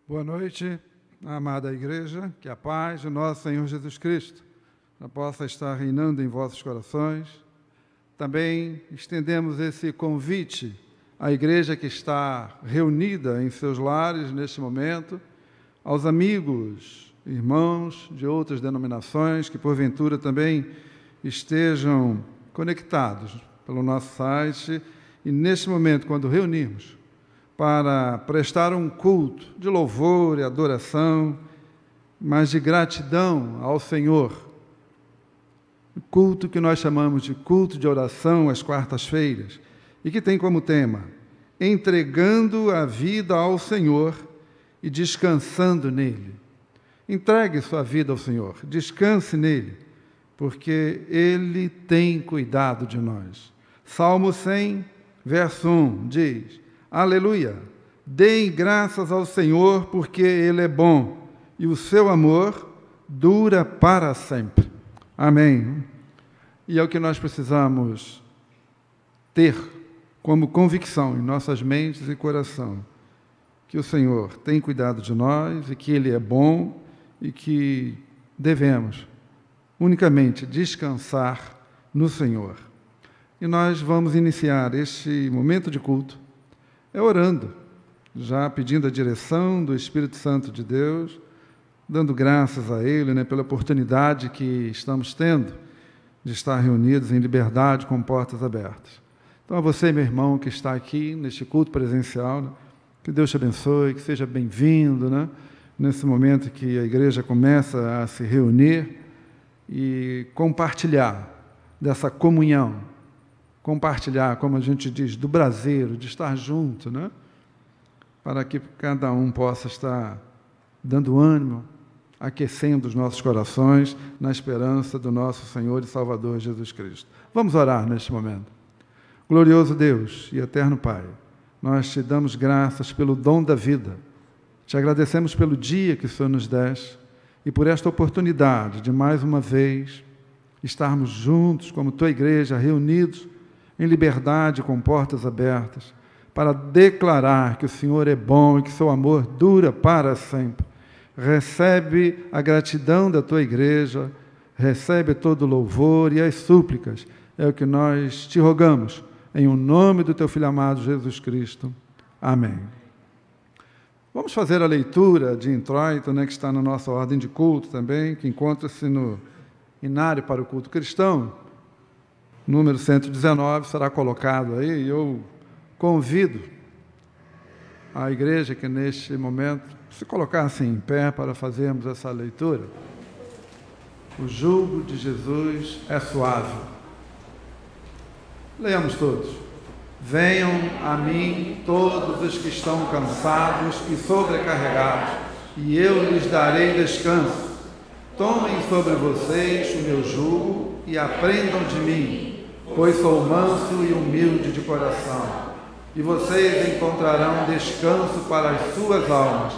Boa noite, amada igreja, que a paz de nosso Senhor Jesus Cristo possa estar reinando em vossos corações. Também estendemos esse convite à igreja que está reunida em seus lares neste momento, aos amigos, irmãos de outras denominações que porventura também estejam conectados pelo nosso site e neste momento, quando reunirmos, para prestar um culto de louvor e adoração, mas de gratidão ao Senhor. Culto que nós chamamos de culto de oração às quartas-feiras, e que tem como tema, entregando a vida ao Senhor e descansando nele. Entregue sua vida ao Senhor, descanse nele, porque Ele tem cuidado de nós. Salmo 100, verso 1, diz: Aleluia! Deem graças ao Senhor, porque Ele é bom, e o seu amor dura para sempre. Amém. E é o que nós precisamos ter como convicção em nossas mentes e coração, que o Senhor tem cuidado de nós, e que Ele é bom, e que devemos unicamente descansar no Senhor. E nós vamos iniciar este momento de culto orando, já pedindo a direção do Espírito Santo de Deus, dando graças a Ele, pela oportunidade que estamos tendo de estar reunidos em liberdade com portas abertas. Então, a você, meu irmão, que está aqui neste culto presencial, que Deus te abençoe, que seja bem-vindo, nesse momento que a igreja começa a se reunir e compartilhar dessa comunhão, compartilhar, como a gente diz, do braseiro, de estar junto, para que cada um possa estar dando ânimo, aquecendo os nossos corações na esperança do nosso Senhor e Salvador Jesus Cristo. Vamos orar neste momento. Glorioso Deus e eterno Pai, nós te damos graças pelo dom da vida, te agradecemos pelo dia que o Senhor nos deste e por esta oportunidade de mais uma vez estarmos juntos como tua igreja, reunidos em liberdade, com portas abertas, para declarar que o Senhor é bom e que seu amor dura para sempre. Recebe a gratidão da tua igreja, recebe todo o louvor e as súplicas. É o que nós te rogamos, em o nome do teu Filho amado, Jesus Cristo. Amém. Vamos fazer a leitura de introito, que está na nossa ordem de culto também, que encontra-se no Inário para o Culto Cristão. Número 119 será colocado aí, e eu convido a igreja que neste momento se colocasse em pé para fazermos essa leitura. O jugo de Jesus é suave. Leiamos todos. Venham a mim todos os que estão cansados e sobrecarregados, e eu lhes darei descanso. Tomem sobre vocês o meu jugo e aprendam de mim, pois sou manso e humilde de coração, e vocês encontrarão descanso para as suas almas,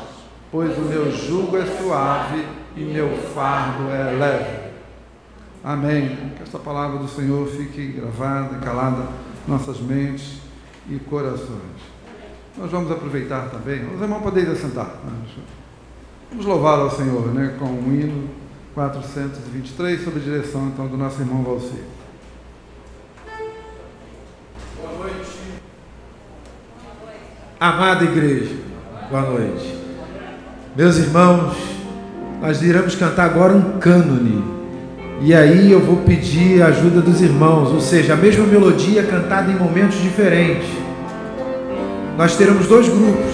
pois o meu jugo é suave e meu fardo é leve. Amém. Que esta palavra do Senhor fique gravada, calada em nossas mentes e corações. Nós vamos aproveitar também, os irmãos podem assentar. Vamos louvar ao Senhor, com o hino 423, sob a direção então do nosso irmão Valcir. Boa noite. Amada igreja, boa noite. Meus irmãos, nós iremos cantar agora um cânone. E aí eu vou pedir a ajuda dos irmãos, ou seja, a mesma melodia cantada em momentos diferentes. Nós teremos dois grupos.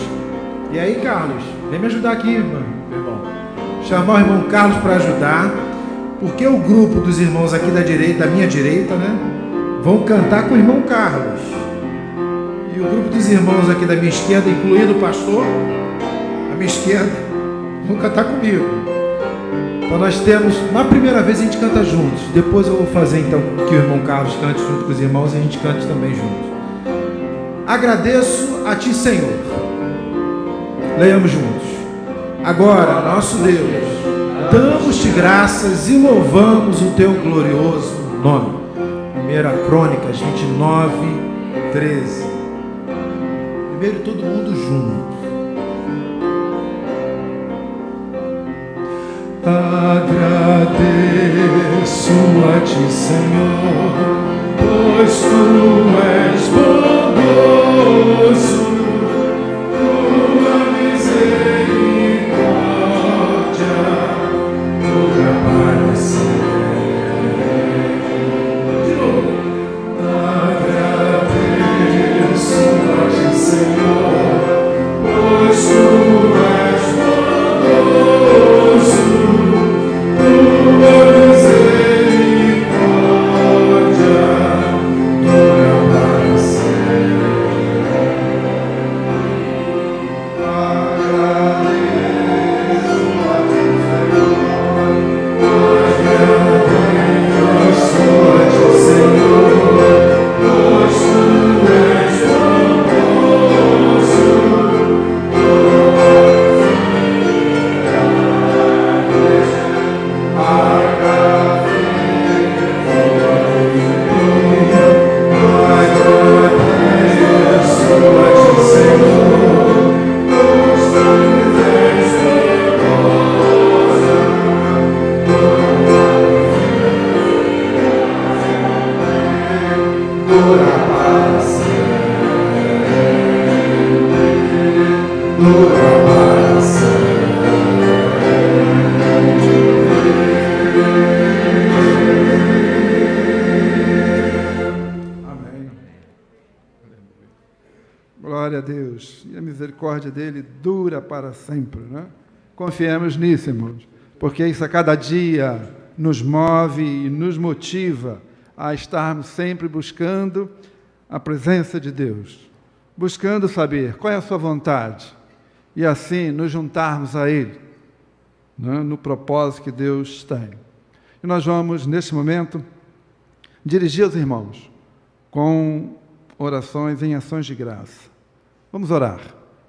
E aí, Carlos, vem me ajudar aqui, meu irmão. Chamar o irmão Carlos para ajudar, porque o grupo dos irmãos aqui da direita, da minha direita, vão cantar com o irmão Carlos. E o grupo dos irmãos aqui da minha esquerda, incluindo o pastor, a minha esquerda, vão cantar comigo. Então nós temos, na primeira vez a gente canta juntos, depois eu vou fazer então que o irmão Carlos cante junto com os irmãos e a gente cante também juntos. Agradeço a ti, Senhor. Leiamos juntos. Agora, nosso Deus, damos-te graças e louvamos o teu glorioso nome. 1 Crônicas 29, 13. Primeiro todo mundo junto. Agradeço a Ti, Senhor, pois Tu és bondoso, Tua misericórdia dura para sempre. De novo. Agradeço a Ti, Senhor, pois Tu és bondoso, Tua misericórdia dura para sempre. Agradeço a Ti, Senhor, agradeço a Ti, Senhor, pois Tu és bondoso, Glória a Deus. E a misericórdia dele dura para sempre, né? Confiemos nisso, irmãos, porque isso a cada dia nos move e nos motiva a estarmos sempre buscando a presença de Deus, buscando saber qual é a sua vontade e assim nos juntarmos a Ele, né, no propósito que Deus tem. E nós vamos, neste momento, dirigir os irmãos com orações em ações de graça. Vamos orar,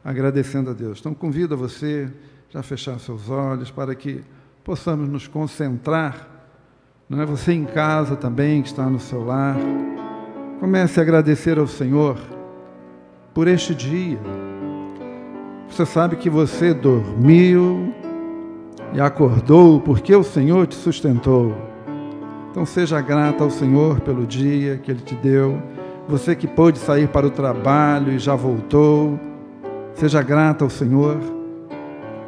agradecendo a Deus. Então, convido a você já a fechar seus olhos para que possamos nos concentrar. Não é? Você em casa também, que está no seu lar, comece a agradecer ao Senhor por este dia. Você sabe que você dormiu e acordou porque o Senhor te sustentou. Então, seja grata ao Senhor pelo dia que Ele te deu. Você que pôde sair para o trabalho e já voltou, seja grata ao Senhor.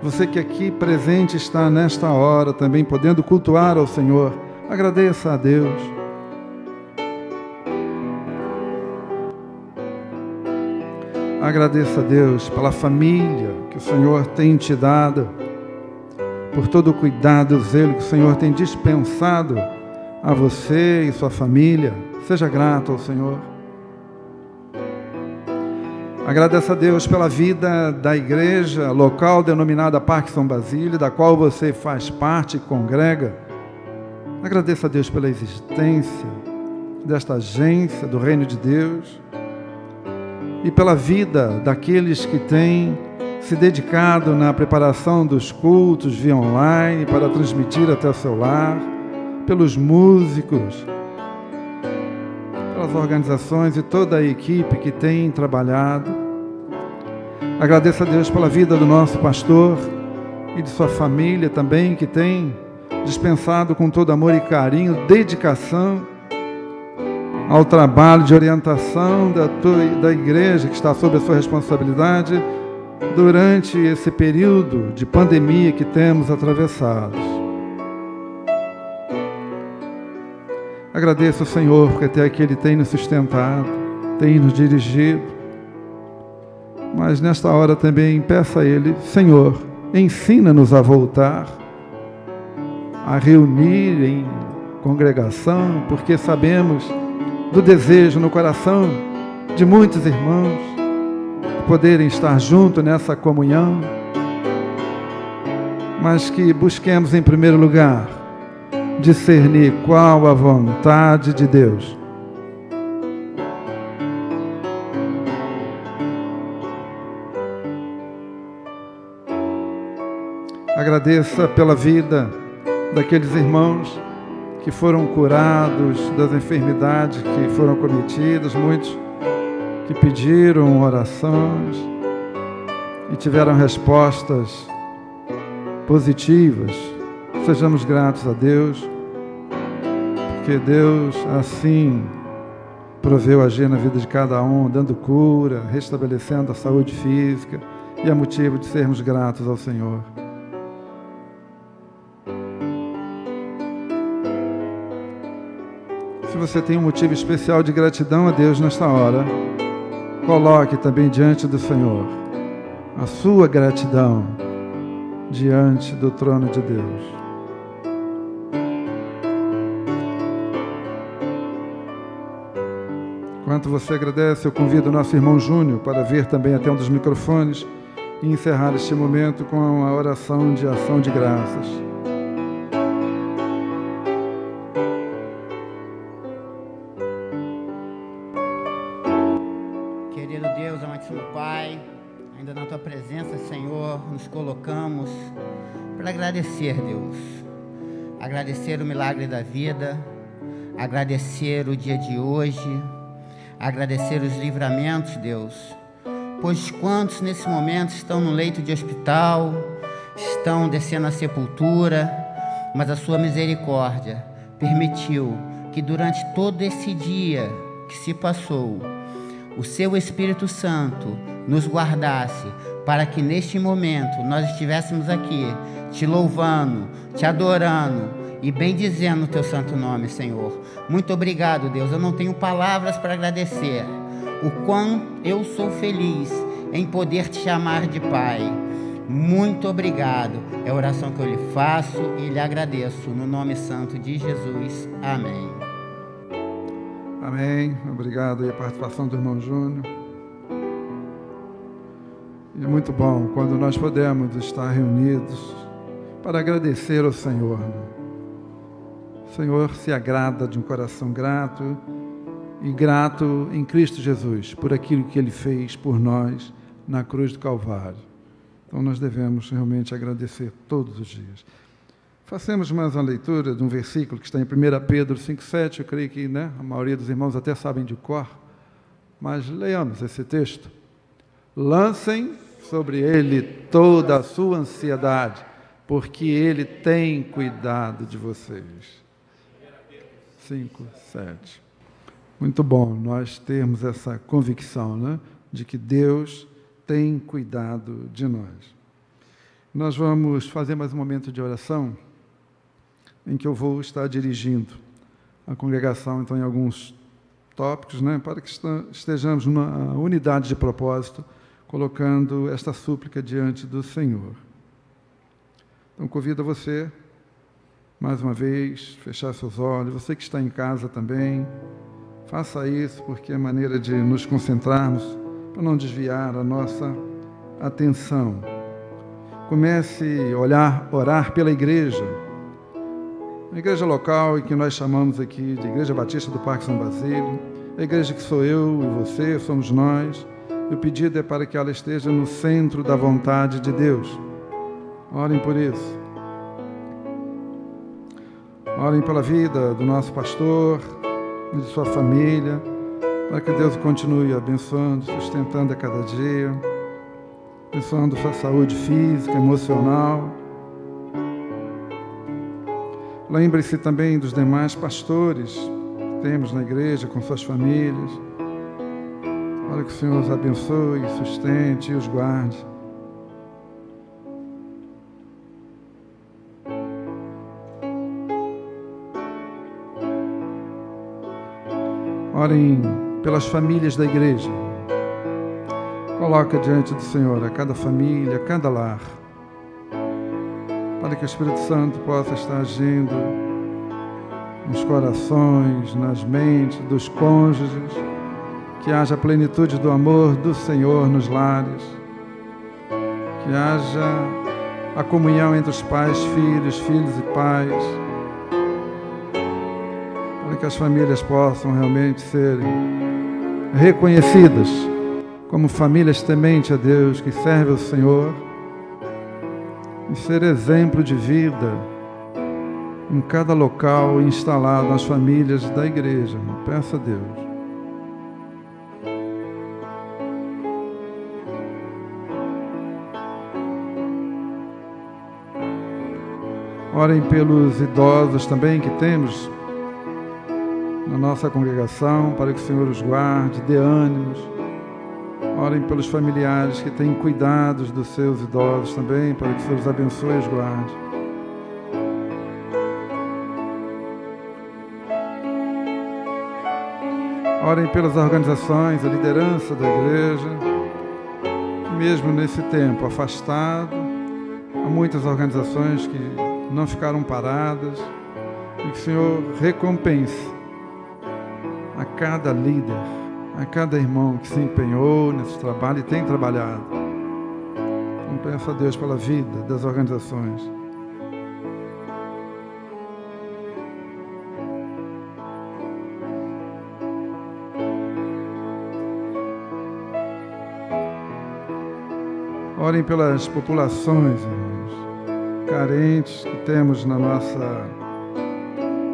Você que aqui presente está nesta hora também podendo cultuar ao Senhor, agradeça a Deus. Agradeça a Deus pela família que o Senhor tem te dado, por todo o cuidado e o zelo que o Senhor tem dispensado a você e sua família. Seja grato ao Senhor. Agradeça a Deus pela vida da igreja local denominada Parque São Basílio, da qual você faz parte e congrega. Agradeça a Deus pela existência desta agência do Reino de Deus e pela vida daqueles que têm se dedicado na preparação dos cultos via online para transmitir até o seu lar, pelos músicos, pelas organizações e toda a equipe que tem trabalhado. Agradeço a Deus pela vida do nosso pastor e de sua família também, que tem dispensado com todo amor e carinho, dedicação ao trabalho de orientação da igreja que está sob a sua responsabilidade durante esse período de pandemia que temos atravessado. Agradeço ao Senhor, porque até aqui Ele tem nos sustentado, tem nos dirigido. Mas nesta hora também peça a Ele, Senhor, ensina-nos a voltar, a reunir em congregação, porque sabemos do desejo no coração de muitos irmãos de poderem estar juntos nessa comunhão, mas que busquemos em primeiro lugar discernir qual a vontade de Deus. Agradeça pela vida daqueles irmãos que foram curados das enfermidades que foram cometidas, muitos que pediram orações e tiveram respostas positivas Sejamos gratos a Deus, porque Deus assim proveu agir na vida de cada um, dando cura, restabelecendo a saúde física, e é motivo de sermos gratos ao Senhor. Se você tem um motivo especial de gratidão a Deus nesta hora, coloque também diante do Senhor a sua gratidão diante do trono de Deus. Enquanto você agradece, eu convido o nosso irmão Júnior para vir também até um dos microfones e encerrar este momento com uma oração de ação de graças. Querido Deus, amantíssimo Pai, ainda na Tua presença, Senhor, nos colocamos para agradecer, Deus. Agradecer o milagre da vida, agradecer o dia de hoje, agradecer os livramentos, Deus, pois quantos nesse momento estão no leito de hospital, estão descendo a sepultura, mas a sua misericórdia permitiu que durante todo esse dia que se passou, o seu Espírito Santo nos guardasse para que neste momento nós estivéssemos aqui te louvando, te adorando e bendizendo o teu santo nome, Senhor. Muito obrigado, Deus. Eu não tenho palavras para agradecer o quão eu sou feliz em poder te chamar de Pai. Muito obrigado. É a oração que eu lhe faço e lhe agradeço no nome santo de Jesus. Amém. Amém. Obrigado aí a participação do irmão Júnior. E é muito bom quando nós podemos estar reunidos para agradecer ao Senhor. O Senhor se agrada de um coração grato e grato em Cristo Jesus por aquilo que Ele fez por nós na cruz do Calvário. Então nós devemos realmente agradecer todos os dias. Façamos mais uma leitura de um versículo que está em 1 Pedro 5,7. Eu creio que a maioria dos irmãos até sabem de cor, mas leiamos esse texto. Lancem sobre Ele toda a sua ansiedade, porque Ele tem cuidado de vocês. 5:7. Muito bom nós termos essa convicção, de que Deus tem cuidado de nós. Nós vamos fazer mais um momento de oração, em que eu vou estar dirigindo a congregação, então, em alguns tópicos, para que estejamos numa unidade de propósito, colocando esta súplica diante do Senhor. Então, convido você, mais uma vez, fechar seus olhos. Você que está em casa também, faça isso, porque é maneira de nos concentrarmos, para não desviar a nossa atenção. Comece a orar pela igreja, a igreja local, e que nós chamamos aqui de Igreja Batista do Parque São Basílio, a igreja que sou eu e você, somos nós. E o pedido é para que ela esteja no centro da vontade de Deus. Orem por isso. Orem pela vida do nosso pastor e de sua família, para que Deus continue abençoando, sustentando a cada dia, abençoando sua saúde física, emocional. Lembre-se também dos demais pastores que temos na igreja, com suas famílias. Para que o Senhor os abençoe, sustente e os guarde. Orem pelas famílias da igreja. Coloca diante do Senhor a cada família, a cada lar, para que o Espírito Santo possa estar agindo nos corações, nas mentes dos cônjuges, que haja a plenitude do amor do Senhor nos lares, que haja a comunhão entre os pais, filhos e pais, para que as famílias possam realmente serem reconhecidas como famílias tementes a Deus, que servem ao Senhor, e ser exemplo de vida em cada local instalado nas famílias da igreja. Peça a Deus. Orem pelos idosos também que temos na nossa congregação, para que o Senhor os guarde, dê ânimos. Orem pelos familiares que têm cuidados dos seus idosos também, para que o Senhor os abençoe e os guarde. Orem pelas organizações, a liderança da igreja, que mesmo nesse tempo afastado, há muitas organizações que não ficaram paradas, e que o Senhor recompense a cada líder, a cada irmão que se empenhou nesse trabalho e tem trabalhado. Então peço a Deus pela vida das organizações. Orem pelas populações, irmãos, carentes que temos na nossa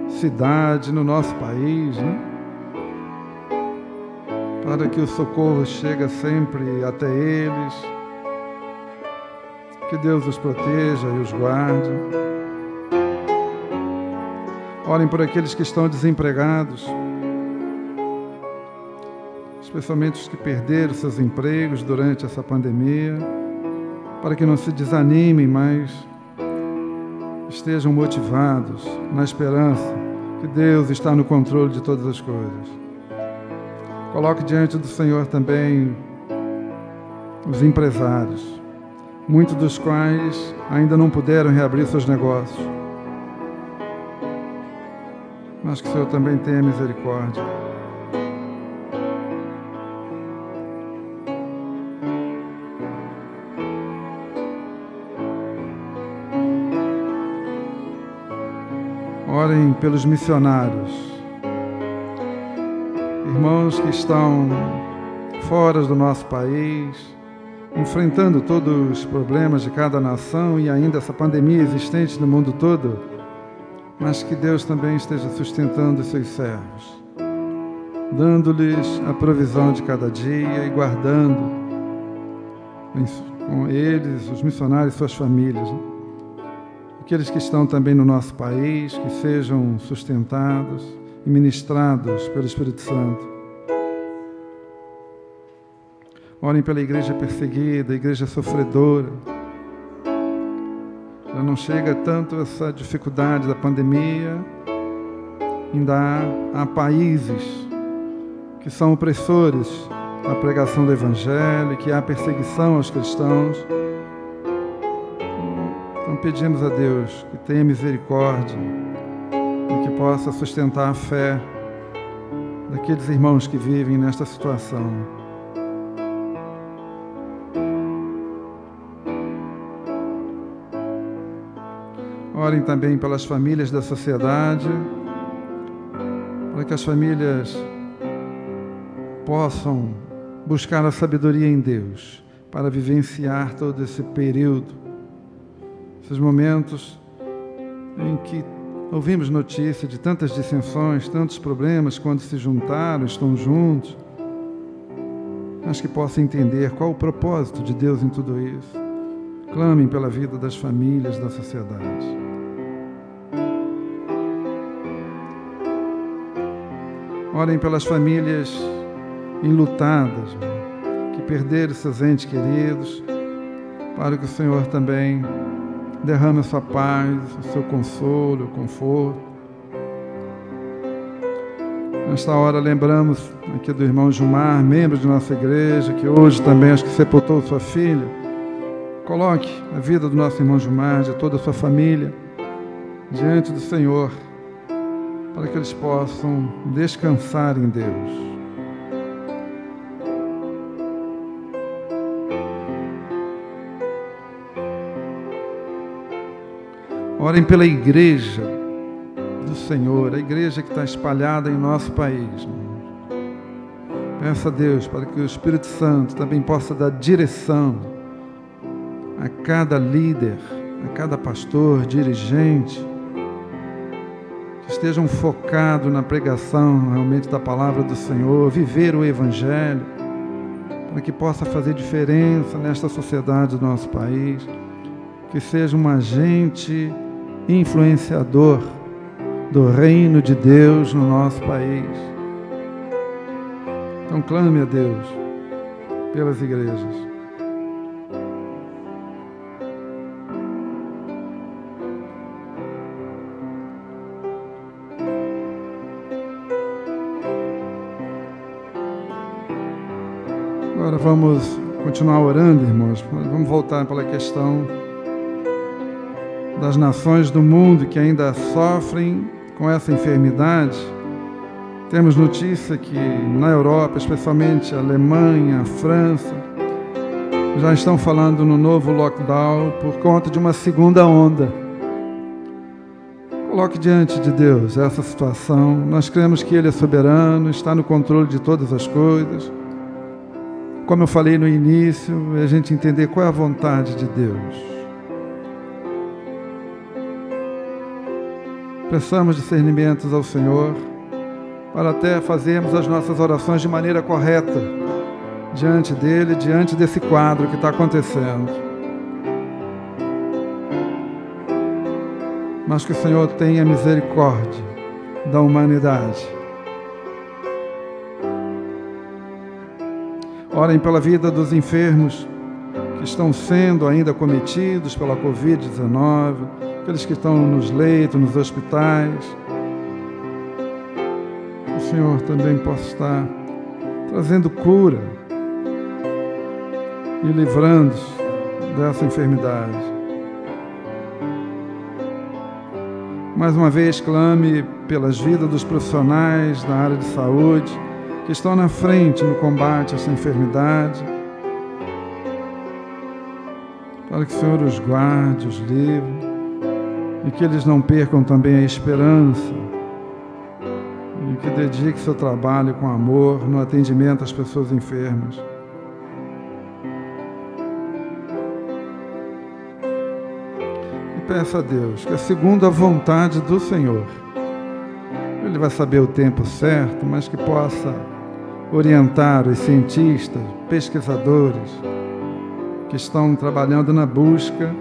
cidade, no nosso país, né? Para que o socorro chegue sempre até eles, que Deus os proteja e os guarde. Orem por aqueles que estão desempregados, especialmente os que perderam seus empregos durante essa pandemia, para que não se desanimem, mas estejam motivados na esperança que Deus está no controle de todas as coisas. Coloque diante do Senhor também os empresários, muitos dos quais ainda não puderam reabrir seus negócios, mas que o Senhor também tenha misericórdia. Orem pelos missionários, irmãos que estão fora do nosso país, enfrentando todos os problemas de cada nação e ainda essa pandemia existente no mundo todo, mas que Deus também esteja sustentando os seus servos, dando-lhes a provisão de cada dia e guardando com eles, os missionários e suas famílias, né? Aqueles que estão também no nosso país, que sejam sustentados e ministrados pelo Espírito Santo. Orem pela igreja perseguida, a igreja sofredora. Já não chega tanto essa dificuldade da pandemia, ainda há países que são opressores à pregação do Evangelho, que há perseguição aos cristãos. Então pedimos a Deus que tenha misericórdia e que possa sustentar a fé daqueles irmãos que vivem nesta situação. Orem também pelas famílias da sociedade, para que as famílias possam buscar a sabedoria em Deus para vivenciar todo esse período, esses momentos em que ouvimos notícia de tantas dissensões, tantos problemas quando se juntaram, estão juntos, mas que possam entender qual o propósito de Deus em tudo isso. Clamem pela vida das famílias da sociedade. Orem pelas famílias enlutadas, que perderam seus entes queridos, para que o Senhor também derrame a sua paz, o seu consolo, o conforto. Nesta hora lembramos aqui do irmão Gilmar, membro de nossa igreja, que hoje também acho que sepultou sua filha. Coloque a vida do nosso irmão Gilmar, de toda a sua família, diante do Senhor, para que eles possam descansar em Deus. Orem pela igreja do Senhor, a igreja que está espalhada em nosso país. Peça a Deus para que o Espírito Santo também possa dar direção a cada líder, a cada pastor, dirigente, que estejam focados na pregação realmente da palavra do Senhor, viver o Evangelho, para que possa fazer diferença nesta sociedade do nosso país, que seja um agente influenciador do reino de Deus no nosso país. Então clame a Deus pelas igrejas. Agora vamos continuar orando, irmãos. Vamos voltar pela questão das nações do mundo que ainda sofrem com essa enfermidade. Temos notícia que na Europa, especialmente a Alemanha, a França, já estão falando no novo lockdown por conta de uma segunda onda. Coloque diante de Deus essa situação. Nós cremos que Ele é soberano, está no controle de todas as coisas. Como eu falei no início, é a gente entender qual é a vontade de Deus. Prestamos discernimentos ao Senhor para até fazermos as nossas orações de maneira correta diante dEle, diante desse quadro que está acontecendo. Mas que o Senhor tenha misericórdia da humanidade. Orem pela vida dos enfermos que estão sendo ainda cometidos pela Covid-19, aqueles que estão nos leitos, nos hospitais. Que o Senhor também possa estar trazendo cura e livrando-os dessa enfermidade. Mais uma vez, clame pelas vidas dos profissionais da área de saúde, que estão na frente no combate a essa enfermidade, para que o Senhor os guarde, os livre, e que eles não percam também a esperança, e que dedique seu trabalho com amor no atendimento às pessoas enfermas. E peça a Deus que, segundo a vontade do Senhor, Ele vai saber o tempo certo, mas que possa orientar os cientistas, pesquisadores que estão trabalhando na busca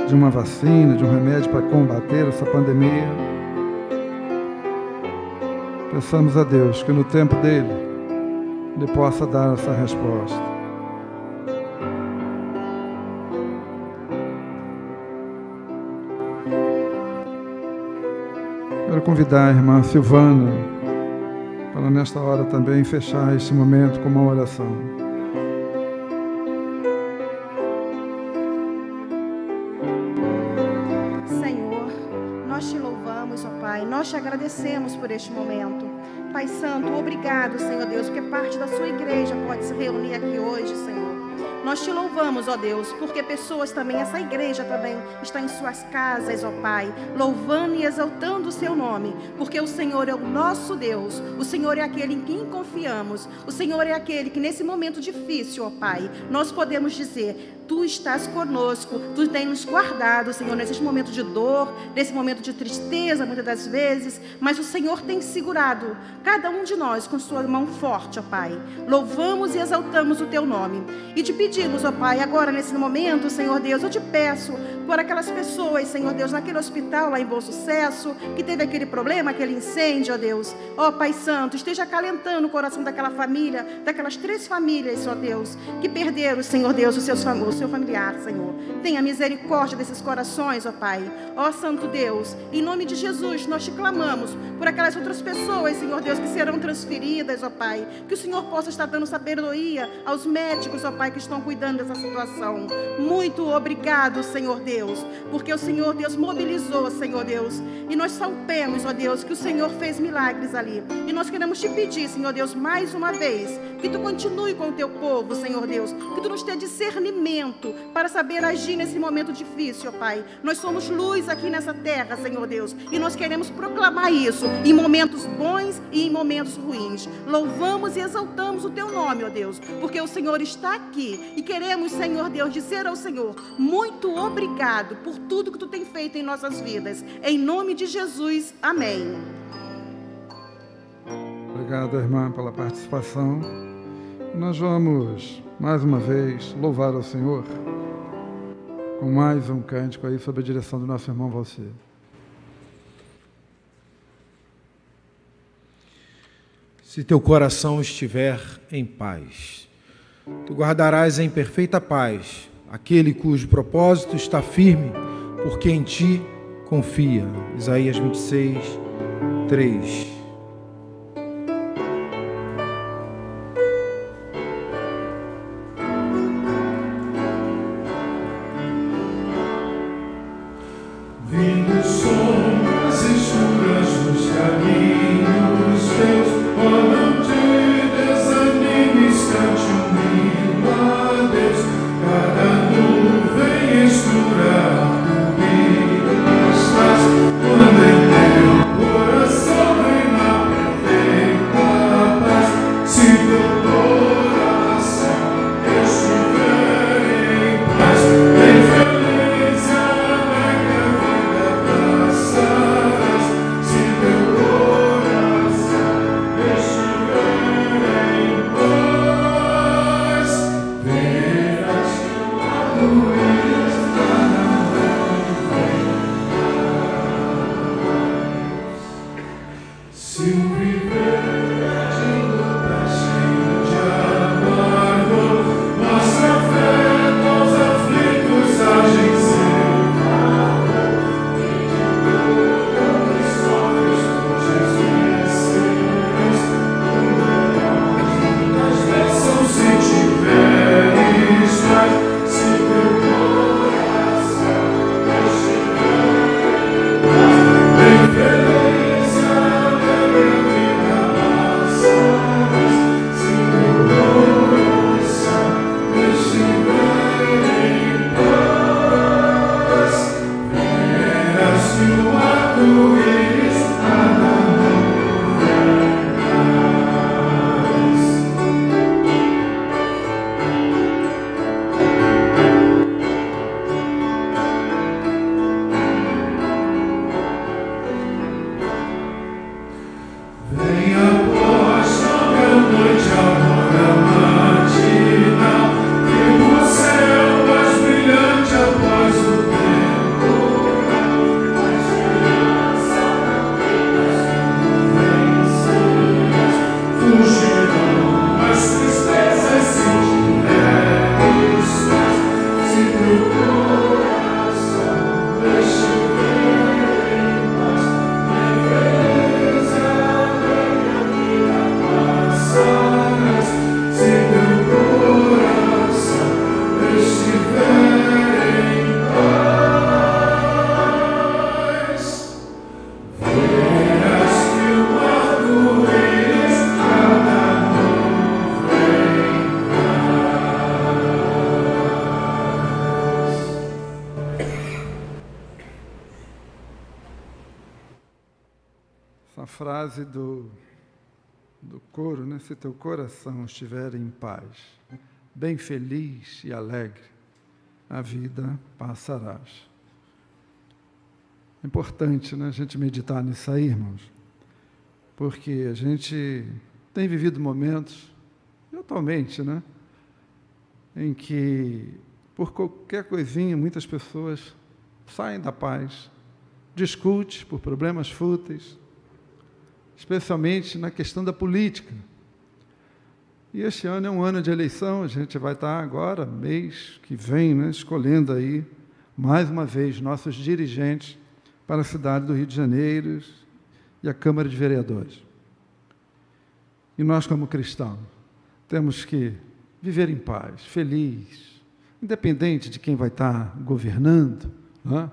de uma vacina, de um remédio para combater essa pandemia. Peçamos a Deus que no tempo dele, Ele possa dar essa resposta. Quero convidar a irmã Silvana para nesta hora também fechar este momento com uma oração. Senhor, nós te louvamos, ó Pai, nós te agradecemos por este momento. Pai Santo, obrigado, Senhor Deus, porque parte da sua igreja pode se reunir aqui hoje, Senhor. Nós te louvamos, ó Deus, porque pessoas também, essa igreja também está em suas casas, ó Pai, louvando e exaltando o seu nome, porque o Senhor é o nosso Deus, o Senhor é aquele em quem confiamos, o Senhor é aquele que nesse momento difícil, ó Pai, nós podemos dizer: Tu estás conosco, Tu tens nos guardado, Senhor, nesses momentos de dor, nesse momento de tristeza, muitas das vezes, mas o Senhor tem segurado cada um de nós com sua mão forte, ó Pai. Louvamos e exaltamos o Teu nome. E te pedimos, ó Pai, agora nesse momento, Senhor Deus, eu te peço por aquelas pessoas, Senhor Deus, naquele hospital lá em Bom Sucesso, que teve aquele problema, aquele incêndio, ó Deus. Ó Pai Santo, esteja acalentando o coração daquela família, daquelas 3 famílias, ó Deus, que perderam, Senhor Deus, os seus famosos, seu familiar, Senhor. Tenha misericórdia desses corações, ó Pai. Ó Santo Deus, em nome de Jesus, nós te clamamos por aquelas outras pessoas, Senhor Deus, que serão transferidas, ó Pai. Que o Senhor possa estar dando sabedoria aos médicos, ó Pai, que estão cuidando dessa situação. Muito obrigado, Senhor Deus, porque o Senhor Deus mobilizou, Senhor Deus, e nós sabemos, ó Deus, que o Senhor fez milagres ali. E nós queremos te pedir, Senhor Deus, mais uma vez, que Tu continue com o Teu povo, Senhor Deus, que Tu nos dê discernimento para saber agir nesse momento difícil, ó Pai. Nós somos luz aqui nessa terra, Senhor Deus, e nós queremos proclamar isso em momentos bons e em momentos ruins. Louvamos e exaltamos o Teu nome, ó Deus, porque o Senhor está aqui e queremos, Senhor Deus, dizer ao Senhor: muito obrigado por tudo que Tu tem feito em nossas vidas. Em nome de Jesus, amém. Obrigado, irmã, pela participação. Nós vamos, mais uma vez, louvar ao Senhor. com mais um cântico aí sob a direção do nosso irmão Valcir. Se teu coração estiver em paz, tu guardarás em perfeita paz aquele cujo propósito está firme, porque em ti confia. Isaías 26, 3. Frase do coro, né? Se teu coração estiver em paz, bem feliz e alegre, a vida passarás. É importante, né, a gente meditar nisso aí, irmãos, porque a gente tem vivido momentos, e atualmente, né, em que, por qualquer coisinha, muitas pessoas saem da paz, discutem por problemas fúteis, especialmente na questão da política. E este ano é um ano de eleição, a gente vai estar agora, mês que vem, né, escolhendo aí, mais uma vez, nossos dirigentes para a cidade do Rio de Janeiro e a Câmara de Vereadores. E nós, como cristãos, temos que viver em paz, feliz, independente de quem vai estar governando, né?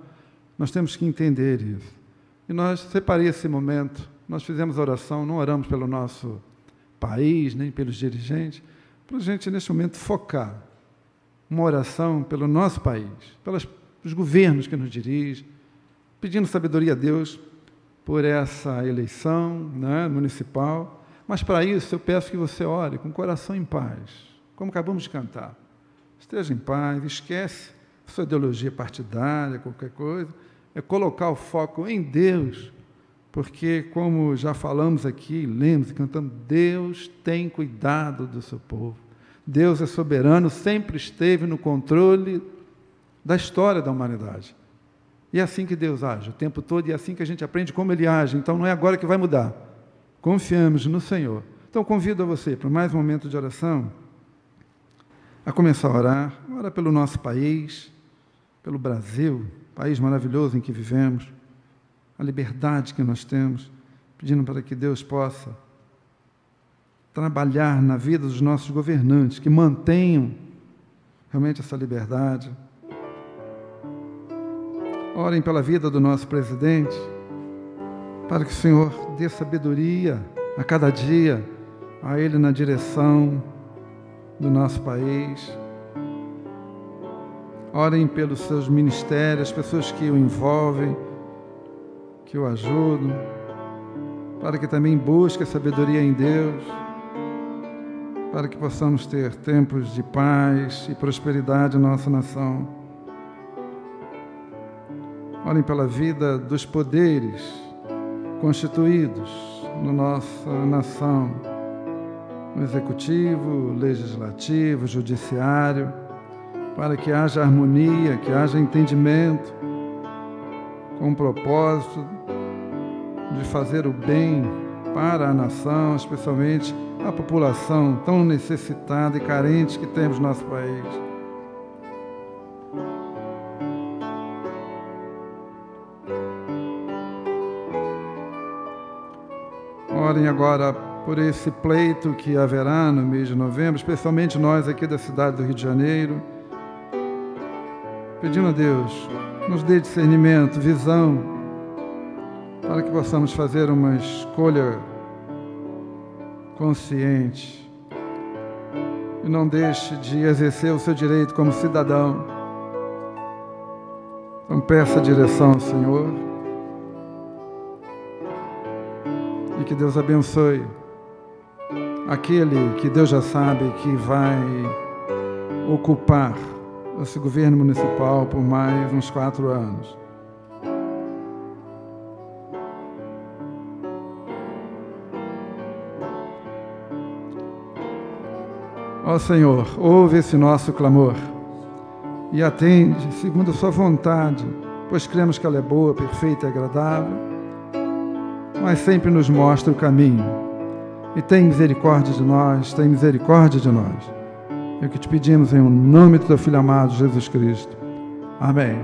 Nós temos que entender isso. E nós separei esse momento. Nós fizemos oração, não oramos pelo nosso país, nem pelos dirigentes, para a gente, nesse momento, focar uma oração pelo nosso país, pelos governos que nos dirigem, pedindo sabedoria a Deus por essa eleição, né, municipal. Mas, para isso, eu peço que você ore com o coração em paz, como acabamos de cantar. Esteja em paz, esquece sua ideologia partidária, qualquer coisa, é colocar o foco em Deus, porque, como já falamos aqui, lemos e cantamos, Deus tem cuidado do seu povo. Deus é soberano, sempre esteve no controle da história da humanidade. E é assim que Deus age o tempo todo, e é assim que a gente aprende como Ele age. Então, não é agora que vai mudar. Confiamos no Senhor. Então, convido a você para mais um momento de oração, a começar a orar. Ora pelo nosso país, pelo Brasil, país maravilhoso em que vivemos, a liberdade que nós temos, pedindo para que Deus possa trabalhar na vida dos nossos governantes, que mantenham realmente essa liberdade. Orem pela vida do nosso presidente, para que o Senhor dê sabedoria a cada dia a Ele na direção do nosso país. Orem pelos seus ministérios, as pessoas que o envolvem, que o ajudam, para que também busque a sabedoria em Deus, para que possamos ter tempos de paz e prosperidade na nossa nação. Orem pela vida dos poderes constituídos na nossa nação, no executivo, legislativo, judiciário, para que haja harmonia, que haja entendimento, com o propósito de fazer o bem para a nação, especialmente a população tão necessitada e carente que temos no nosso país. Orem agora por esse pleito que haverá no mês de novembro, especialmente nós aqui da cidade do Rio de Janeiro, pedindo a Deus, nos dê discernimento, visão, para que possamos fazer uma escolha consciente e não deixe de exercer o seu direito como cidadão. Então peça a direção ao Senhor e que Deus abençoe aquele que Deus já sabe que vai ocupar esse governo municipal por mais uns 4 anos. Ó Senhor, ouve esse nosso clamor e atende segundo a sua vontade, pois cremos que ela é boa, perfeita e agradável, mas sempre nos mostra o caminho. E tem misericórdia de nós, tem misericórdia de nós. É o que te pedimos em nome do teu Filho amado, Jesus Cristo. Amém.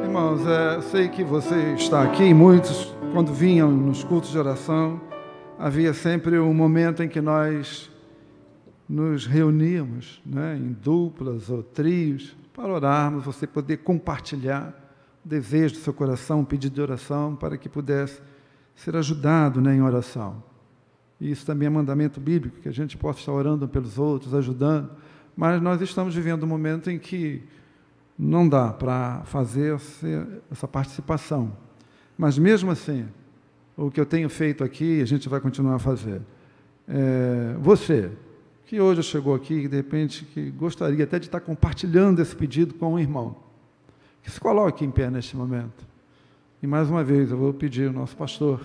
Irmãos, sei que você está aqui, muitos, quando vinham nos cultos de oração, havia sempre um momento em que nós nos reuníamos, né, em duplas ou trios, para orarmos, você poder compartilhar o desejo do seu coração, um pedido de oração, para que pudesse ser ajudado, né, em oração. E isso também é mandamento bíblico, que a gente possa estar orando pelos outros, ajudando, mas nós estamos vivendo um momento em que não dá para fazer essa participação. Mas mesmo assim, o que eu tenho feito aqui, a gente vai continuar a fazer. Você, que hoje chegou aqui, e de repente que gostaria até de estar compartilhando esse pedido com um irmão, que se coloque em pé neste momento. E mais uma vez eu vou pedir ao nosso pastor,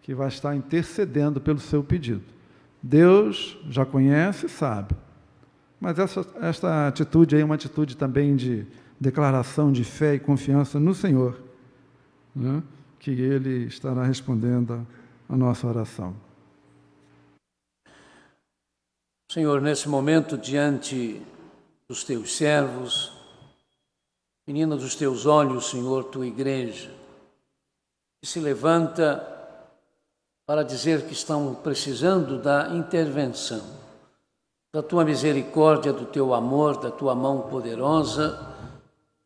que vai estar intercedendo pelo seu pedido. Deus já conhece e sabe, mas esta atitude aí é uma atitude também de declaração de fé e confiança no Senhor, né? Que Ele estará respondendo a nossa oração. Senhor, nesse momento, diante dos teus servos, menina dos teus olhos, Senhor, tua igreja, que se levanta para dizer que estão precisando da intervenção, da tua misericórdia, do teu amor, da tua mão poderosa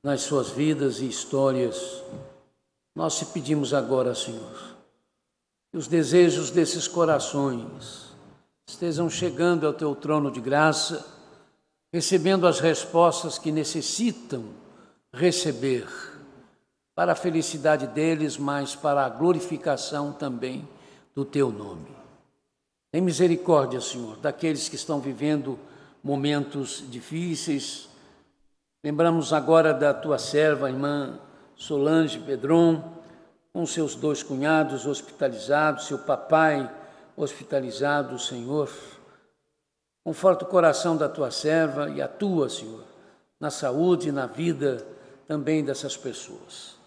nas suas vidas e histórias. Nós te pedimos agora, Senhor, que os desejos desses corações estejam chegando ao teu trono de graça, recebendo as respostas que necessitam receber, para a felicidade deles, mas para a glorificação também do teu nome. Tem misericórdia, Senhor, daqueles que estão vivendo momentos difíceis. Lembramos agora da tua serva, a irmã Solange Pedron, com seus 2 cunhados hospitalizados, seu papai hospitalizado, Senhor, Conforta o coração da tua serva e atua, Senhor, na saúde e na vida também dessas pessoas.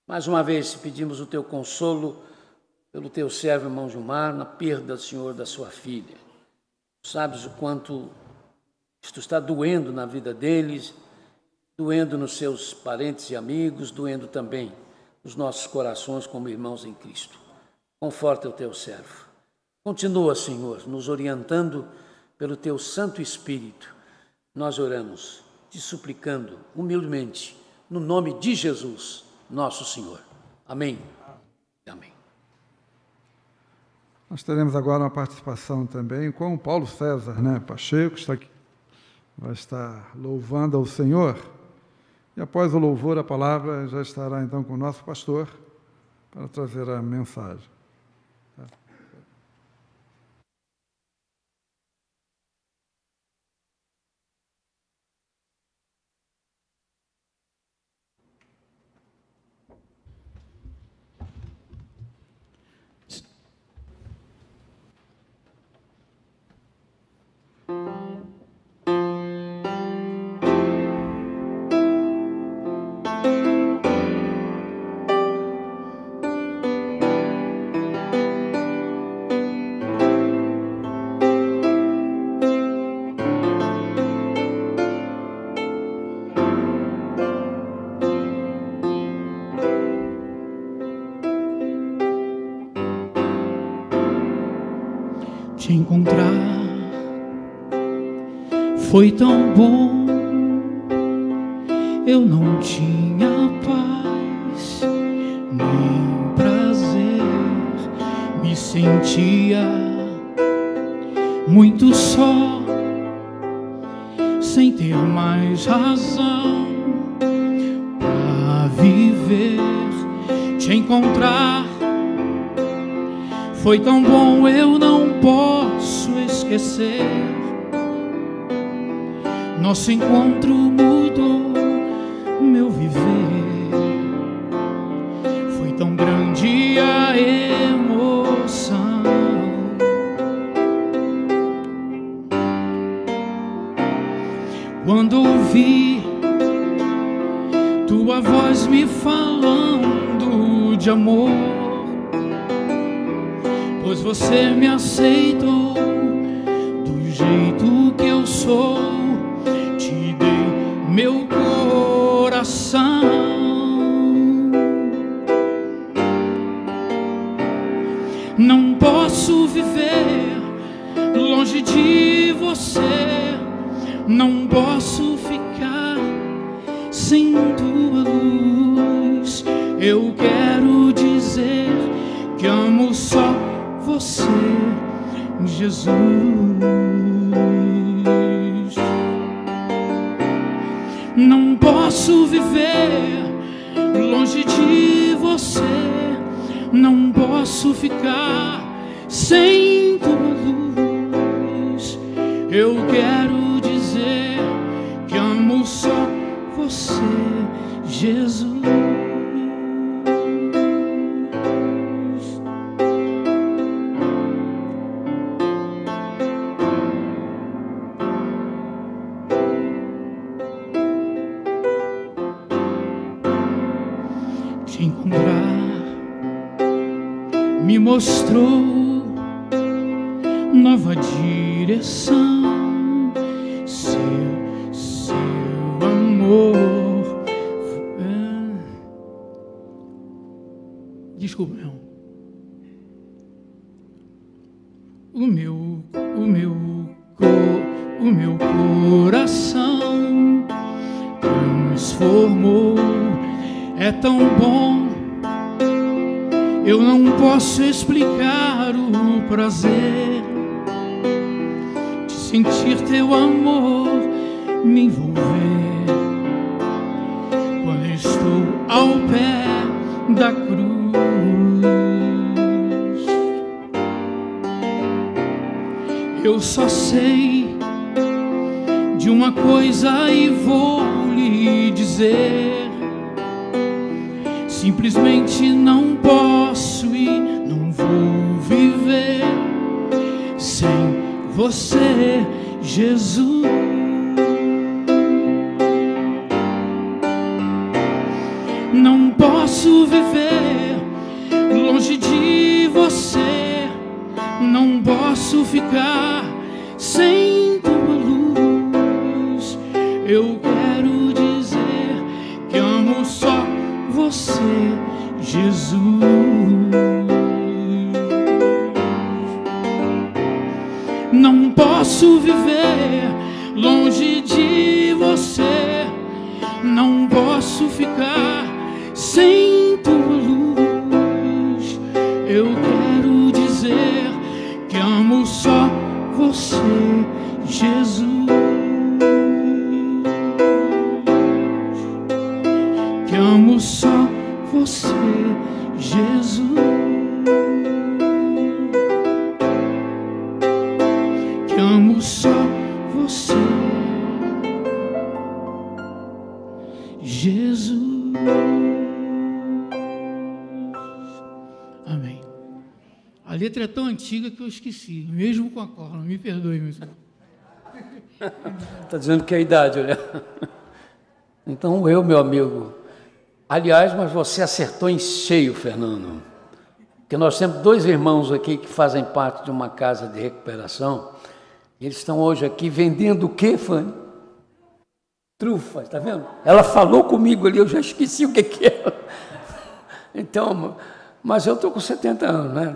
Mais uma vez, pedimos o teu consolo pelo teu servo, irmão Gilmar, na perda, Senhor, da sua filha. Sabes o quanto isto está doendo na vida deles, doendo nos seus parentes e amigos, doendo também nos nossos corações como irmãos em Cristo. Conforta o teu servo. Continua, Senhor, nos orientando pelo teu Santo Espírito. Nós oramos, te suplicando humildemente, no nome de Jesus, nosso Senhor. Amém. Amém. Nós teremos agora uma participação também com o Paulo César, Pacheco, está aqui, vai estar louvando ao Senhor. E após o louvor, a palavra já estará então com o nosso pastor para trazer a mensagem. Te encontrar foi tão bom, eu não tinha paz nem prazer, me sentia muito só, sem ter mais razão pra viver. Te encontrar foi tão bom, eu não posso esquecer. Nosso encontro mudou meu viver. Foi tão grande a emoção. Quando ouvi tua voz me falando de amor, pois você me aceitou do jeito que eu sou, te dei meu coração. Não posso viver longe de você, não posso ficar sem tua luz. Eu quero dizer que amo só você, Jesus. Não posso viver longe de você, não posso ficar sem tua luz. Eu quero dizer que amo só você, Jesus. Te encontrar me mostrou nova direção, seu amor. Desculpa, meu. O meu coração transformou. É tão bom, eu não posso explicar o prazer de sentir teu amor me envolver. Quando estou ao pé da cruz, eu só sei de uma coisa e vou lhe dizer: simplesmente não posso e não vou viver sem você, Jesus. Não posso viver longe de você, não posso ficar sem tua luz. Eu quero dizer que amo só você, Jesus. Não posso viver longe de você, não posso ficar sem tua luz. Eu quero dizer que amo só você, Jesus. Que amo só você, Jesus. Que amo só você, Jesus. Amém. A letra é tão antiga que eu esqueci, mesmo com a cola. Me perdoe, meu senhor. Está dizendo que é a idade, olha. Então, meu amigo. Aliás, mas você acertou em cheio, Fernando. Porque nós temos 2 irmãos aqui que fazem parte de uma casa de recuperação. Eles estão hoje aqui vendendo o quê, Fanny? Trufas, está vendo? Ela falou comigo ali, eu já esqueci o que é. Então, mas eu estou com 70 anos, né?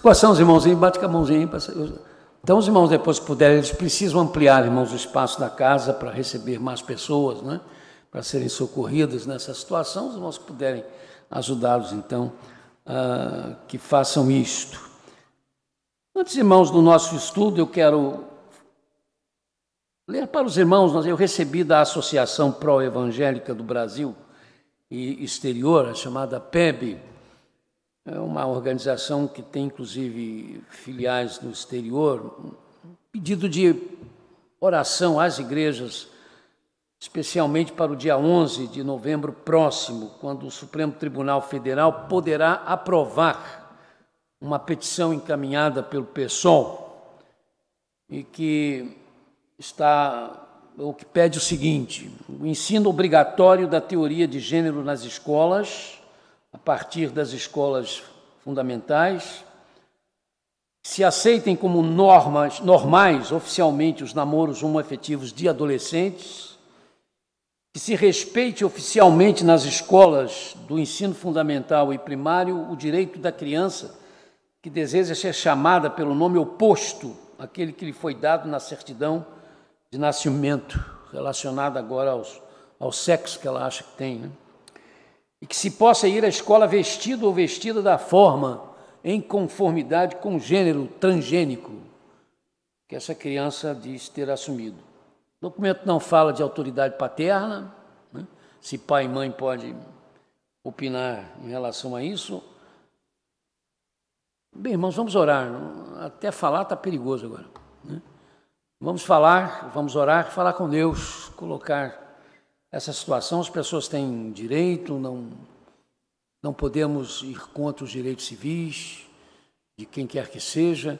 Quais são os irmãozinhos? Bate com a mãozinha. Então, os irmãos, depois que puderem, eles precisam ampliar, irmãos, o espaço da casa para receber mais pessoas, né? Para serem socorridos nessa situação. Os irmãos que puderem ajudá-los, então, que façam isto. Antes, irmãos, do nosso estudo, eu quero ler para os irmãos. Eu recebi da Associação Pró-Evangélica do Brasil e Exterior, a chamada PEB. É uma organização que tem, inclusive, filiais no exterior. Um pedido de oração às igrejas, especialmente para o dia 11 de novembro próximo, quando o Supremo Tribunal Federal poderá aprovar uma petição encaminhada pelo PSOL e que que pede o seguinte: o ensino obrigatório da teoria de gênero nas escolas, a partir das escolas fundamentais, se aceitem como normais oficialmente os namoros homoafetivos de adolescentes, que se respeite oficialmente nas escolas do ensino fundamental e primário o direito da criança que deseja ser chamada pelo nome oposto àquele que lhe foi dado na certidão de nascimento, relacionado agora ao sexo que ela acha que tem, né? E que se possa ir à escola vestido ou vestida da forma em conformidade com o gênero transgênico que essa criança diz ter assumido. O documento não fala de autoridade paterna, né? Se pai e mãe podem opinar em relação a isso. Bem, irmãos, vamos orar. Até falar está perigoso agora, né? Vamos orar, falar com Deus, colocar essa situação. As pessoas têm direito, não podemos ir contra os direitos civis de quem quer que seja.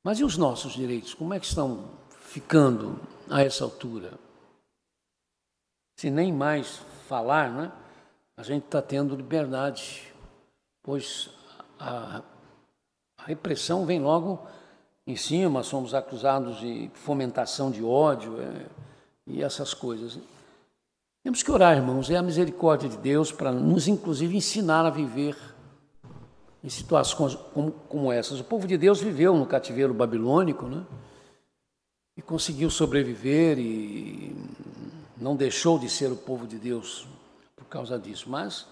Mas e os nossos direitos? Como é que estão ficando a essa altura? Se nem mais falar, né? A gente está tendo liberdade, pois a repressão vem logo em cima, somos acusados de fomentação de ódio e essas coisas. Temos que orar, irmãos, é a misericórdia de Deus para nos, inclusive, ensinar a viver em situações como essas. O povo de Deus viveu no cativeiro babilônico, né? E conseguiu sobreviver e não deixou de ser o povo de Deus por causa disso, mas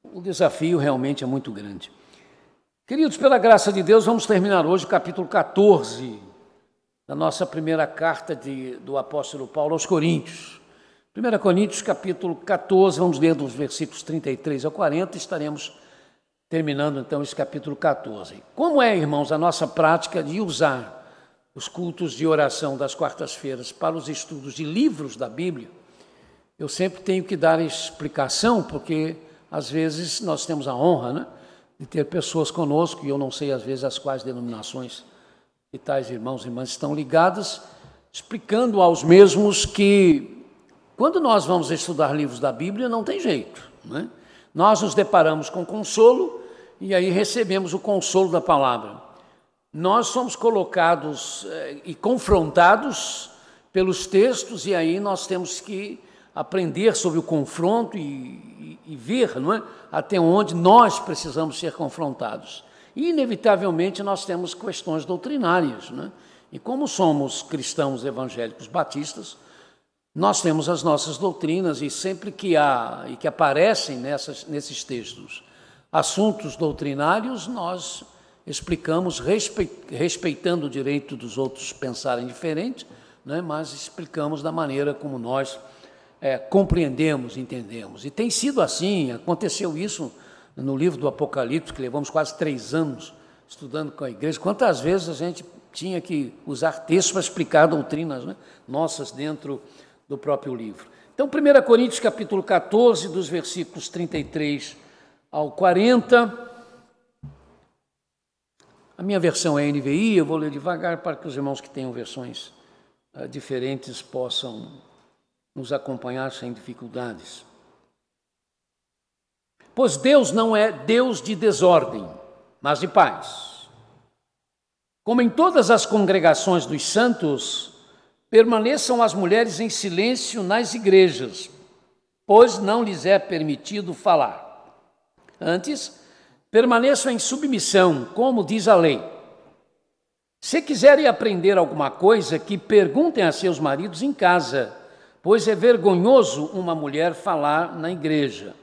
o desafio realmente é muito grande. Queridos, pela graça de Deus, vamos terminar hoje o capítulo 14 da nossa primeira carta do apóstolo Paulo aos Coríntios. 1 Coríntios, capítulo 14, vamos ler dos versículos 33 a 40, estaremos terminando então esse capítulo 14. Como é, irmãos, a nossa prática de usar os cultos de oração das quartas-feiras para os estudos de livros da Bíblia, eu sempre tenho que dar explicação, porque às vezes nós temos a honra, né, de ter pessoas conosco, e eu não sei às vezes as quais denominações e tais irmãos e irmãs estão ligados, explicando aos mesmos que, quando nós vamos estudar livros da Bíblia, não tem jeito, não é? Nós nos deparamos com consolo e aí recebemos o consolo da palavra. Nós somos colocados e confrontados pelos textos e aí nós temos que aprender sobre o confronto e ver, não é? Até onde nós precisamos ser confrontados. E, inevitavelmente, nós temos questões doutrinárias, não é? E como somos cristãos evangélicos batistas, nós temos as nossas doutrinas e sempre que aparecem nesses textos assuntos doutrinários, nós explicamos respeitando o direito dos outros pensarem diferente, né? Mas explicamos da maneira como nós compreendemos, entendemos. E tem sido assim, aconteceu isso no livro do Apocalipse, que levamos quase 3 anos estudando com a igreja. Quantas vezes a gente tinha que usar textos para explicar doutrinas, né, nossas dentro do próprio livro. Então, 1 Coríntios capítulo 14, dos versículos 33 ao 40. A minha versão é NVI, eu vou ler devagar para que os irmãos que tenham versões diferentes possam nos acompanhar sem dificuldades. Pois Deus não é Deus de desordem, mas de paz. Como em todas as congregações dos santos, permaneçam as mulheres em silêncio nas igrejas, pois não lhes é permitido falar. Antes, permaneçam em submissão, como diz a lei. Se quiserem aprender alguma coisa, que perguntem a seus maridos em casa, pois é vergonhoso uma mulher falar na igreja.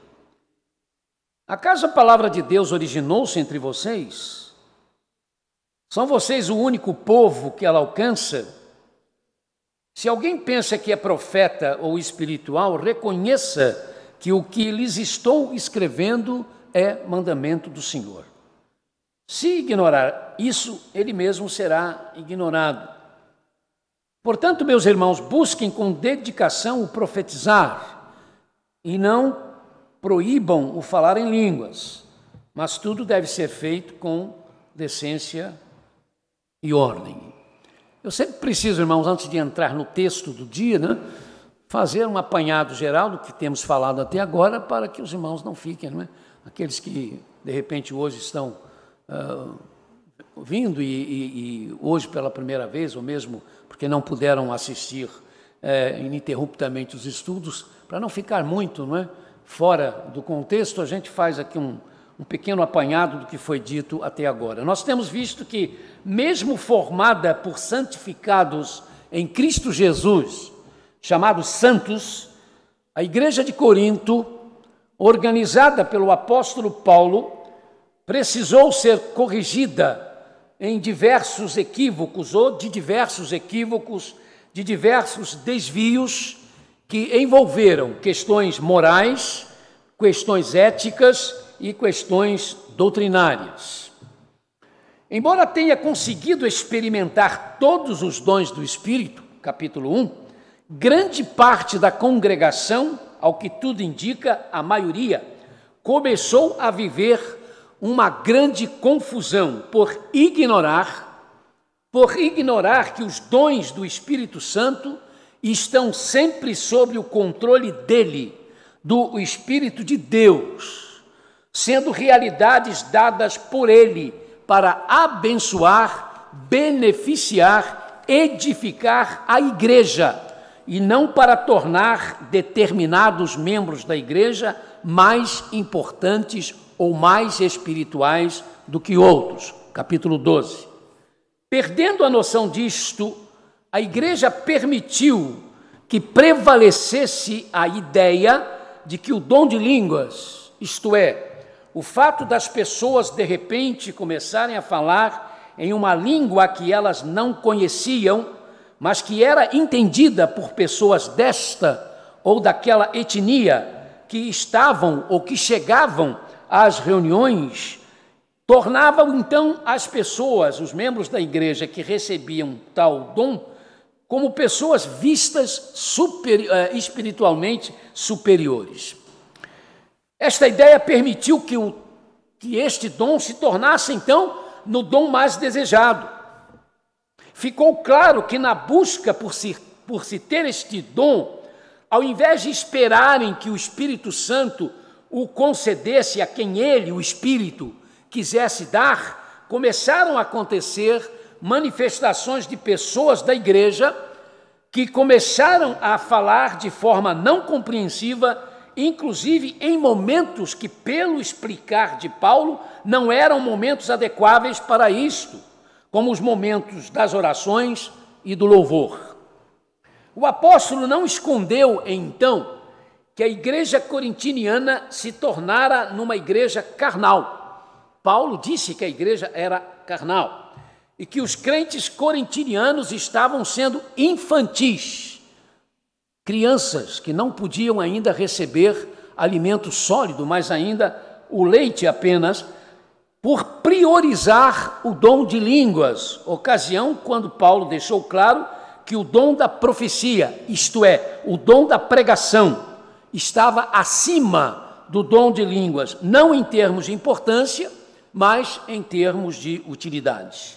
Acaso a palavra de Deus originou-se entre vocês? São vocês o único povo que ela alcança? Se alguém pensa que é profeta ou espiritual, reconheça que o que lhes estou escrevendo é mandamento do Senhor. Se ignorar isso, ele mesmo será ignorado. Portanto, meus irmãos, busquem com dedicação o profetizar e não proíbam o falar em línguas, mas tudo deve ser feito com decência e ordem. Eu sempre preciso, irmãos, antes de entrar no texto do dia, né, fazer um apanhado geral do que temos falado até agora, para que os irmãos não fiquem, não é? Aqueles que, de repente, hoje estão vindo e hoje pela primeira vez, ou mesmo porque não puderam assistir ininterruptamente os estudos, para não ficar muito, não é, fora do contexto, a gente faz aqui um pequeno apanhado do que foi dito até agora. Nós temos visto que, mesmo formada por santificados em Cristo Jesus, chamados santos, a igreja de Corinto, organizada pelo apóstolo Paulo, precisou ser corrigida em diversos equívocos, ou de diversos equívocos, de diversos desvios que envolveram questões morais, questões éticas e questões doutrinárias. Embora tenha conseguido experimentar todos os dons do Espírito, capítulo 1, grande parte da congregação, ao que tudo indica, a maioria, começou a viver uma grande confusão por ignorar que os dons do Espírito Santo estão sempre sob o controle dele, do Espírito de Deus, sendo realidades dadas por ele para abençoar, beneficiar, edificar a igreja, e não para tornar determinados membros da igreja mais importantes ou mais espirituais do que outros. Capítulo 12. Perdendo a noção disto, a igreja permitiu que prevalecesse a ideia de que o dom de línguas, isto é, o fato das pessoas de repente começarem a falar em uma língua que elas não conheciam, mas que era entendida por pessoas desta ou daquela etnia que estavam ou que chegavam às reuniões, tornavam então as pessoas, os membros da igreja que recebiam tal dom, como pessoas vistas espiritualmente superiores. Esta ideia permitiu que este dom se tornasse então no dom mais desejado. ficou claro que na busca por se ter este dom, ao invés de esperarem que o Espírito Santo o concedesse a quem ele, o Espírito, quisesse dar, começaram a acontecer manifestações de pessoas da igreja que começaram a falar de forma não compreensiva, inclusive em momentos que, pelo explicar de Paulo, não eram momentos adequáveis para isto, como os momentos das orações e do louvor. O apóstolo não escondeu, então, que a igreja corintiniana se tornara numa igreja carnal. Paulo disse que a igreja era carnal e que os crentes corintinianos estavam sendo infantis, crianças que não podiam ainda receber alimento sólido, mas ainda o leite apenas, por priorizar o dom de línguas, ocasião quando Paulo deixou claro que o dom da profecia, isto é, o dom da pregação, estava acima do dom de línguas, não em termos de importância, mas em termos de utilidade.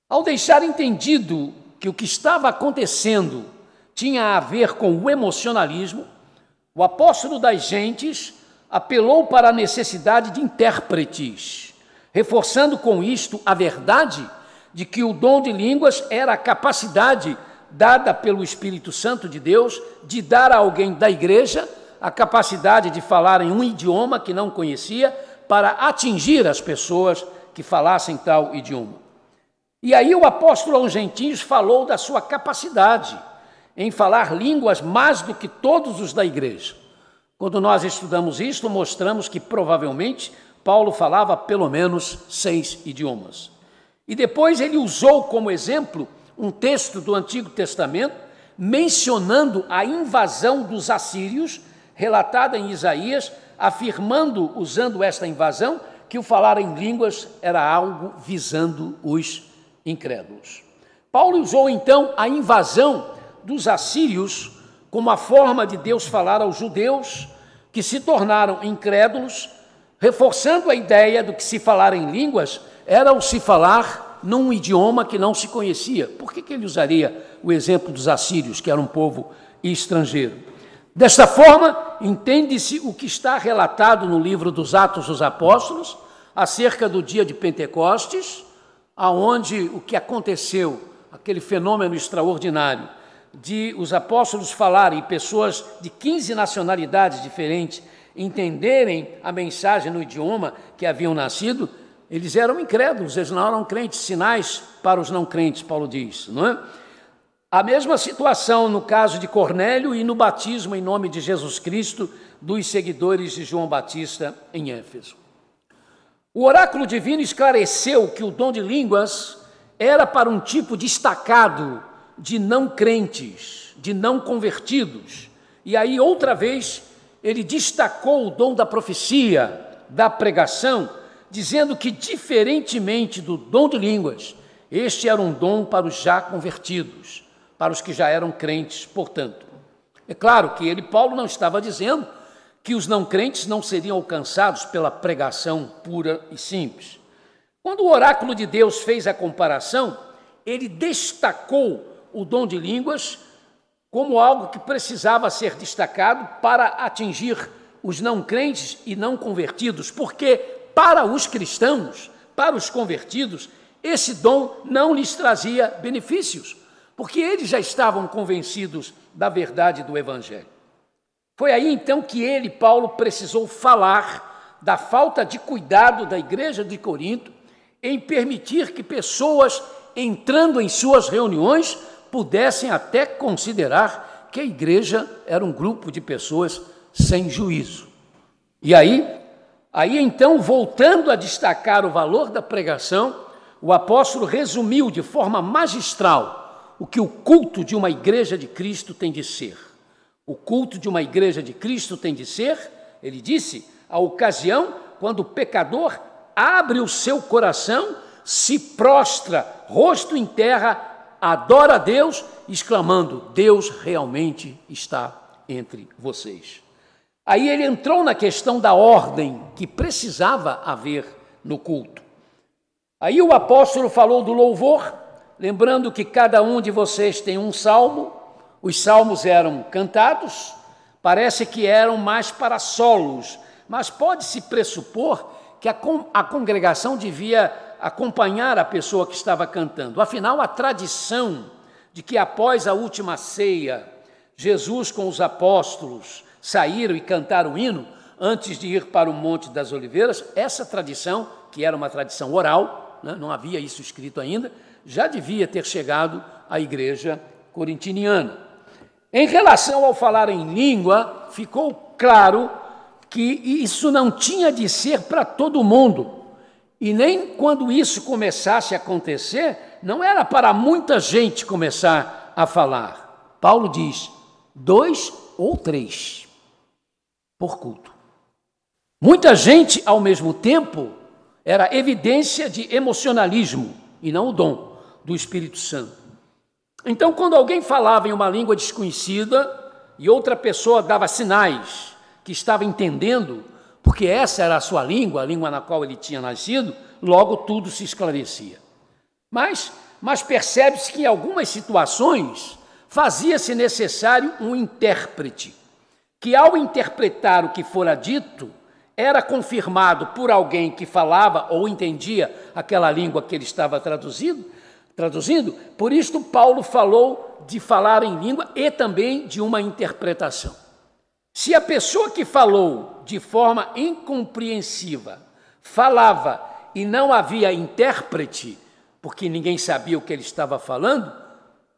Ao deixar entendido que o que estava acontecendo tinha a ver com o emocionalismo, o apóstolo das gentes apelou para a necessidade de intérpretes, reforçando com isto a verdade de que o dom de línguas era a capacidade dada pelo Espírito Santo de Deus de dar a alguém da igreja a capacidade de falar em um idioma que não conhecia para atingir as pessoas que falassem tal idioma. E aí o apóstolo aos gentios falou da sua capacidade em falar línguas mais do que todos os da igreja. Quando nós estudamos isto, mostramos que provavelmente Paulo falava pelo menos 6 idiomas. E depois ele usou como exemplo um texto do Antigo Testamento, mencionando a invasão dos assírios, relatada em Isaías, afirmando, usando esta invasão, que o falar em línguas era algo visando os incrédulos. Paulo usou então a invasão dos assírios como a forma de Deus falar aos judeus que se tornaram incrédulos, reforçando a ideia do que se falar em línguas era o se falar num idioma que não se conhecia. Por que ele usaria o exemplo dos assírios, que era um povo estrangeiro? Desta forma, entende-se o que está relatado no livro dos Atos dos Apóstolos, acerca do dia de Pentecostes, aonde o que aconteceu, aquele fenômeno extraordinário, de os apóstolos falarem e pessoas de 15 nacionalidades diferentes entenderem a mensagem no idioma que haviam nascido, eles eram incrédulos, eles não eram crentes, sinais para os não crentes, Paulo diz, não é? A mesma situação no caso de Cornélio e no batismo em nome de Jesus Cristo dos seguidores de João Batista em Éfeso. O oráculo divino esclareceu que o dom de línguas era para um tipo destacado de não crentes, de não convertidos. E aí, outra vez, ele destacou o dom da profecia, da pregação, dizendo que, diferentemente do dom de línguas, este era um dom para os já convertidos, para os que já eram crentes, portanto. É claro que Paulo, não estava dizendo que os não crentes não seriam alcançados pela pregação pura e simples. Quando o oráculo de Deus fez a comparação, ele destacou o dom de línguas como algo que precisava ser destacado para atingir os não crentes e não convertidos, porque para os cristãos, para os convertidos, esse dom não lhes trazia benefícios, porque eles já estavam convencidos da verdade do Evangelho. Foi aí então que Paulo, precisou falar da falta de cuidado da igreja de Corinto em permitir que pessoas, entrando em suas reuniões, pudessem até considerar que a igreja era um grupo de pessoas sem juízo. E aí então, voltando a destacar o valor da pregação, o apóstolo resumiu de forma magistral o que o culto de uma igreja de Cristo tem de ser. O culto de uma igreja de Cristo tem de ser, ele disse, a ocasião quando o pecador abre o seu coração, se prostra, rosto em terra, adora a Deus, exclamando, Deus realmente está entre vocês. Aí ele entrou na questão da ordem que precisava haver no culto. Aí o apóstolo falou do louvor, lembrando que cada um de vocês tem um salmo, os salmos eram cantados, parece que eram mais para solos, mas pode-se pressupor que a congregação devia acompanhar a pessoa que estava cantando. Afinal, a tradição de que após a última ceia, Jesus com os apóstolos saíram e cantaram o hino antes de ir para o Monte das Oliveiras, essa tradição, que era uma tradição oral, né, não havia isso escrito ainda, já devia ter chegado à igreja corintiniana. Em relação ao falar em língua, ficou claro que isso não tinha de ser para todo mundo, e nem quando isso começasse a acontecer, não era para muita gente começar a falar. Paulo diz, 2 ou 3 por culto. Muita gente, ao mesmo tempo, era evidência de emocionalismo, e não o dom do Espírito Santo. Então, quando alguém falava em uma língua desconhecida, e outra pessoa dava sinais que estava entendendo, porque essa era a sua língua, a língua na qual ele tinha nascido, logo tudo se esclarecia. Mas percebe-se que em algumas situações fazia-se necessário um intérprete, que ao interpretar o que fora dito, era confirmado por alguém que falava ou entendia aquela língua que ele estava traduzindo. Por isto Paulo falou de falar em língua e também de uma interpretação. Se a pessoa que falou de forma incompreensiva falava e não havia intérprete, porque ninguém sabia o que ele estava falando,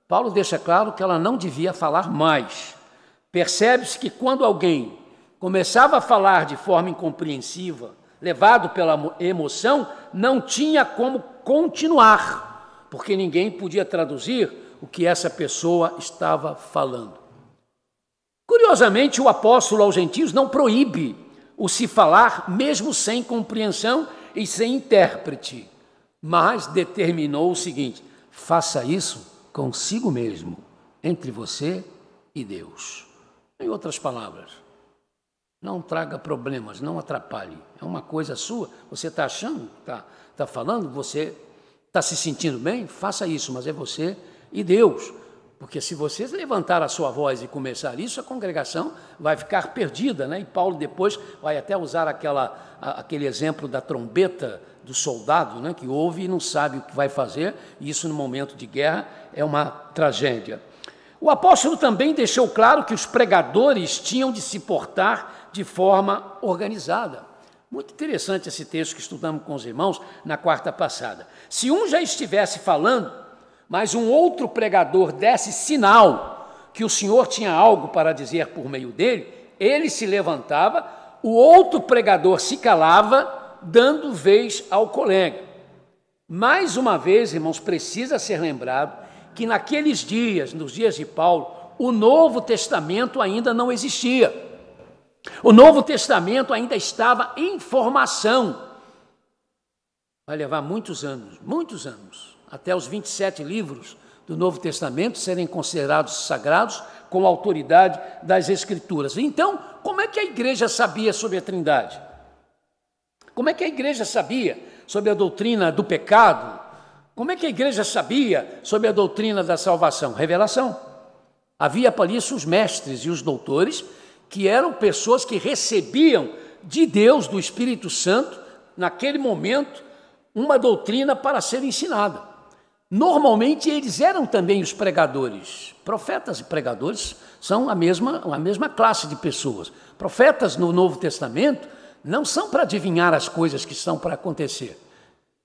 Paulo deixa claro que ela não devia falar mais. Percebe-se que quando alguém começava a falar de forma incompreensiva, levado pela emoção, não tinha como continuar, porque ninguém podia traduzir o que essa pessoa estava falando. Curiosamente, o apóstolo aos gentios não proíbe o se falar, mesmo sem compreensão e sem intérprete, mas determinou o seguinte: faça isso consigo mesmo, entre você e Deus. Em outras palavras, não traga problemas, não atrapalhe. É uma coisa sua, você está achando, está falando, você está se sentindo bem, faça isso, mas é você e Deus. Porque se você levantar a sua voz e começar isso, a congregação vai ficar perdida, né? E Paulo depois vai até usar aquele exemplo da trombeta do soldado, né? Que ouve e não sabe o que vai fazer, e isso no momento de guerra é uma tragédia. O apóstolo também deixou claro que os pregadores tinham de se portar de forma organizada. Muito interessante esse texto que estudamos com os irmãos na quarta passada. Se um já estivesse falando, mas um outro pregador desse sinal que o Senhor tinha algo para dizer por meio dele, ele se levantava, o outro pregador se calava, dando vez ao colega. Mais uma vez, irmãos, precisa ser lembrado que naqueles dias, nos dias de Paulo, o Novo Testamento ainda não existia. O Novo Testamento ainda estava em formação. Vai levar muitos anos, até os 27 livros do Novo Testamento serem considerados sagrados com a autoridade das Escrituras. Então, como é que a igreja sabia sobre a Trindade? Como é que a igreja sabia sobre a doutrina do pecado? Como é que a igreja sabia sobre a doutrina da salvação? Revelação. Havia para isso os mestres e os doutores, que eram pessoas que recebiam de Deus, do Espírito Santo, naquele momento, uma doutrina para ser ensinada. Normalmente eles eram também os pregadores. Profetas e pregadores são a mesma classe de pessoas. Profetas no Novo Testamento não são para adivinhar as coisas que estão para acontecer.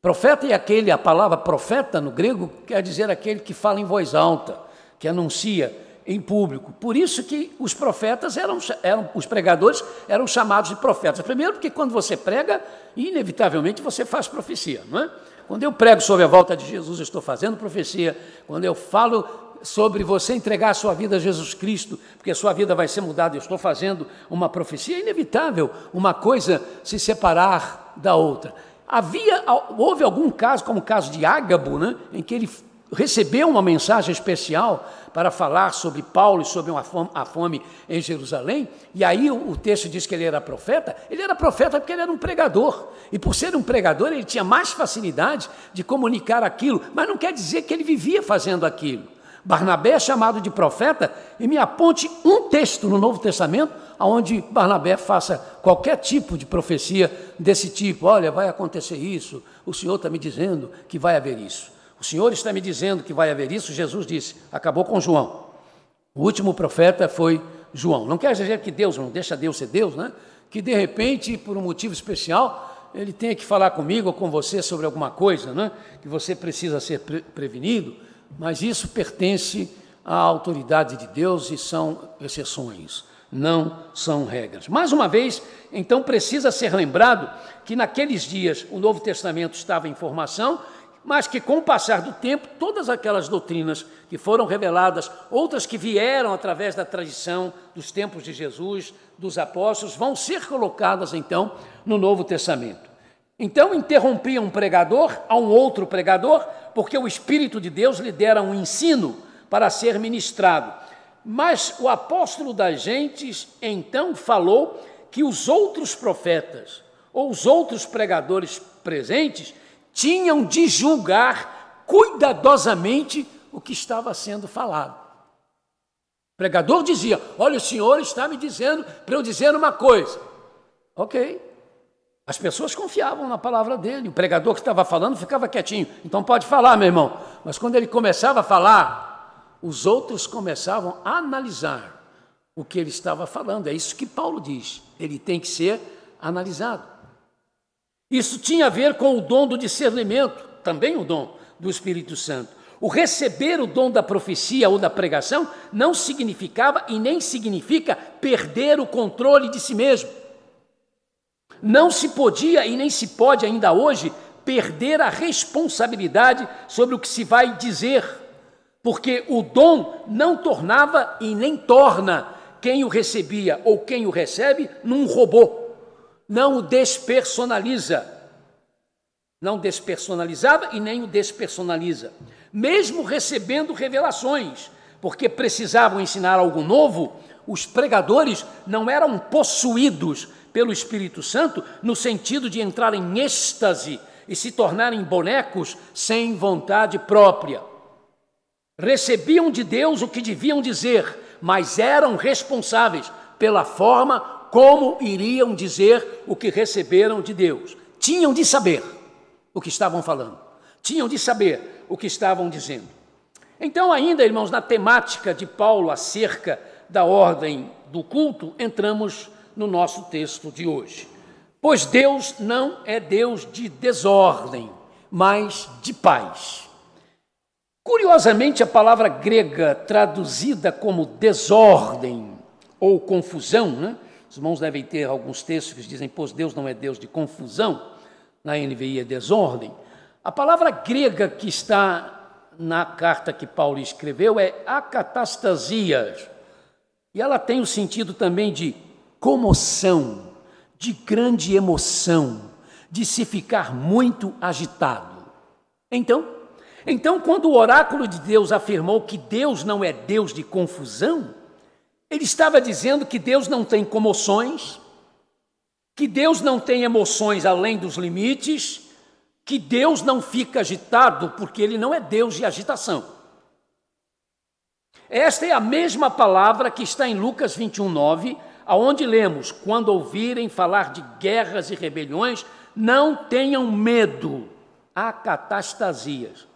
Profeta é a palavra profeta no grego quer dizer aquele que fala em voz alta, que anuncia em público. Por isso que os profetas os pregadores eram chamados de profetas. Primeiro porque quando você prega, inevitavelmente você faz profecia, não é? Quando eu prego sobre a volta de Jesus, eu estou fazendo profecia. Quando eu falo sobre você entregar a sua vida a Jesus Cristo, porque a sua vida vai ser mudada, eu estou fazendo uma profecia. É inevitável uma coisa se separar da outra. Houve algum caso, como o caso de Ágabo, né, em que ele recebeu uma mensagem especial para falar sobre Paulo e sobre a fome em Jerusalém, e aí o texto diz que ele era profeta porque ele era um pregador, e por ser um pregador ele tinha mais facilidade de comunicar aquilo, mas não quer dizer que ele vivia fazendo aquilo. Barnabé é chamado de profeta, e me aponte um texto no Novo Testamento onde Barnabé faça qualquer tipo de profecia desse tipo. Olha, vai acontecer isso, o Senhor está me dizendo que vai haver isso. O Senhor está me dizendo que vai haver isso. Jesus disse, acabou com João. O último profeta foi João. Não quer dizer que Deus não deixa Deus ser Deus, né? Que de repente, por um motivo especial, ele tenha que falar comigo ou com você sobre alguma coisa, né? Que você precisa ser prevenido, mas isso pertence à autoridade de Deus e são exceções, não são regras. Mais uma vez, então, precisa ser lembrado que naqueles dias o Novo Testamento estava em formação, mas que com o passar do tempo, todas aquelas doutrinas que foram reveladas, outras que vieram através da tradição dos tempos de Jesus, dos apóstolos, vão ser colocadas então no Novo Testamento. Então interrompia um pregador a um outro pregador, porque o Espírito de Deus lhe dera um ensino para ser ministrado. Mas o apóstolo das gentes então falou que os outros profetas ou os outros pregadores presentes tinham de julgar cuidadosamente o que estava sendo falado. O pregador dizia, olha, o Senhor está me dizendo para eu dizer uma coisa. Ok. As pessoas confiavam na palavra dele. O pregador que estava falando ficava quietinho. Então pode falar, meu irmão. Mas quando ele começava a falar, os outros começavam a analisar o que ele estava falando. É isso que Paulo diz. Ele tem que ser analisado. Isso tinha a ver com o dom do discernimento, também o dom do Espírito Santo. O receber o dom da profecia ou da pregação não significava e nem significa perder o controle de si mesmo. Não se podia e nem se pode ainda hoje perder a responsabilidade sobre o que se vai dizer, porque o dom não tornava e nem torna quem o recebia ou quem o recebe num robô. Não o despersonaliza. Não despersonalizava e nem o despersonaliza. Mesmo recebendo revelações, porque precisavam ensinar algo novo, os pregadores não eram possuídos pelo Espírito Santo no sentido de entrar em êxtase e se tornarem bonecos sem vontade própria. Recebiam de Deus o que deviam dizer, mas eram responsáveis pela forma como iriam dizer o que receberam de Deus. Tinham de saber o que estavam falando. Tinham de saber o que estavam dizendo. Então, ainda, irmãos, na temática de Paulo acerca da ordem do culto, entramos no nosso texto de hoje. Pois Deus não é Deus de desordem, mas de paz. Curiosamente, a palavra grega traduzida como desordem ou confusão, né? Os irmãos devem ter alguns textos que dizem, pois Deus não é Deus de confusão, na NVI é desordem. A palavra grega que está na carta que Paulo escreveu é acatastasias, e ela tem o sentido também de comoção, de grande emoção, de se ficar muito agitado. Então, quando o oráculo de Deus afirmou que Deus não é Deus de confusão, ele estava dizendo que Deus não tem comoções, que Deus não tem emoções além dos limites, que Deus não fica agitado porque ele não é Deus de agitação. Esta é a mesma palavra que está em Lucas 21:9, aonde lemos, quando ouvirem falar de guerras e rebeliões, não tenham medo, acatastasias.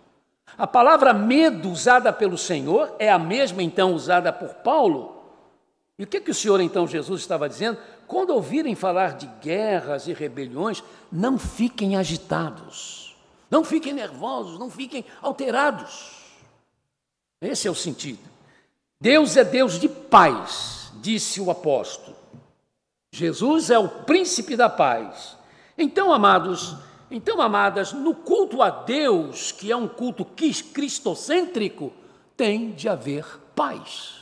A palavra medo usada pelo Senhor é a mesma então usada por Paulo. E o que o Senhor, então, Jesus estava dizendo? Quando ouvirem falar de guerras e rebeliões, não fiquem agitados, não fiquem nervosos, não fiquem alterados. Esse é o sentido. Deus é Deus de paz, disse o apóstolo. Jesus é o príncipe da paz. Então, amados, amadas, no culto a Deus, que é um culto cristocêntrico, tem de haver paz.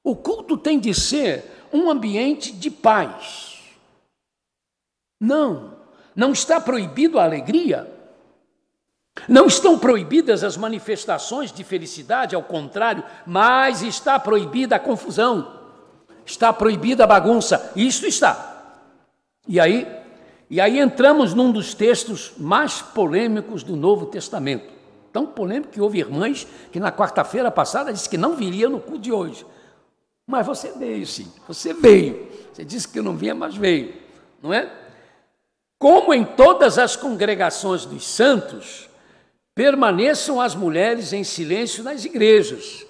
O culto tem de ser um ambiente de paz. Não está proibido a alegria. Não estão proibidas as manifestações de felicidade, ao contrário, mas está proibida a confusão, está proibida a bagunça, isto está. E aí entramos num dos textos mais polêmicos do Novo Testamento. Tão polêmico que houve irmãs que na quarta-feira passada disse que não viria no culto de hoje. Mas você veio sim, você veio. Você disse que não vinha, mas veio, não é? Como em todas as congregações dos santos, permaneçam as mulheres em silêncio nas igrejas,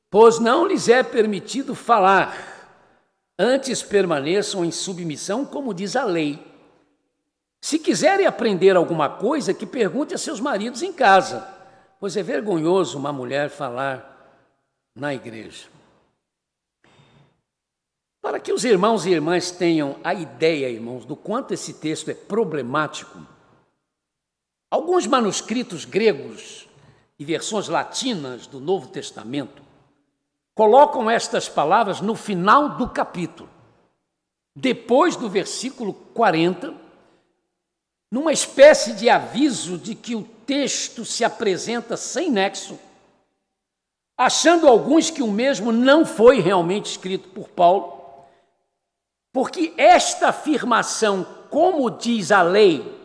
pois não lhes é permitido falar, antes permaneçam em submissão, como diz a lei. Se quiserem aprender alguma coisa, que pergunte a seus maridos em casa, pois é vergonhoso uma mulher falar na igreja. Para que os irmãos e irmãs tenham a ideia, irmãos, do quanto esse texto é problemático, alguns manuscritos gregos e versões latinas do Novo Testamento colocam estas palavras no final do capítulo, depois do versículo 40, numa espécie de aviso de que o texto se apresenta sem nexo, achando alguns que o mesmo não foi realmente escrito por Paulo, porque esta afirmação, como diz a lei,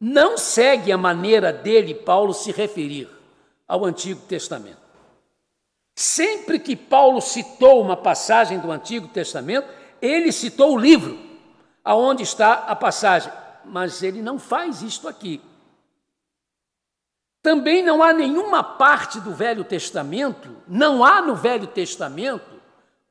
não segue a maneira dele, Paulo, se referir ao Antigo Testamento. Sempre que Paulo citou uma passagem do Antigo Testamento, ele citou o livro, aonde está a passagem, mas ele não faz isto aqui. Também não há nenhuma parte do Velho Testamento, não há no Velho Testamento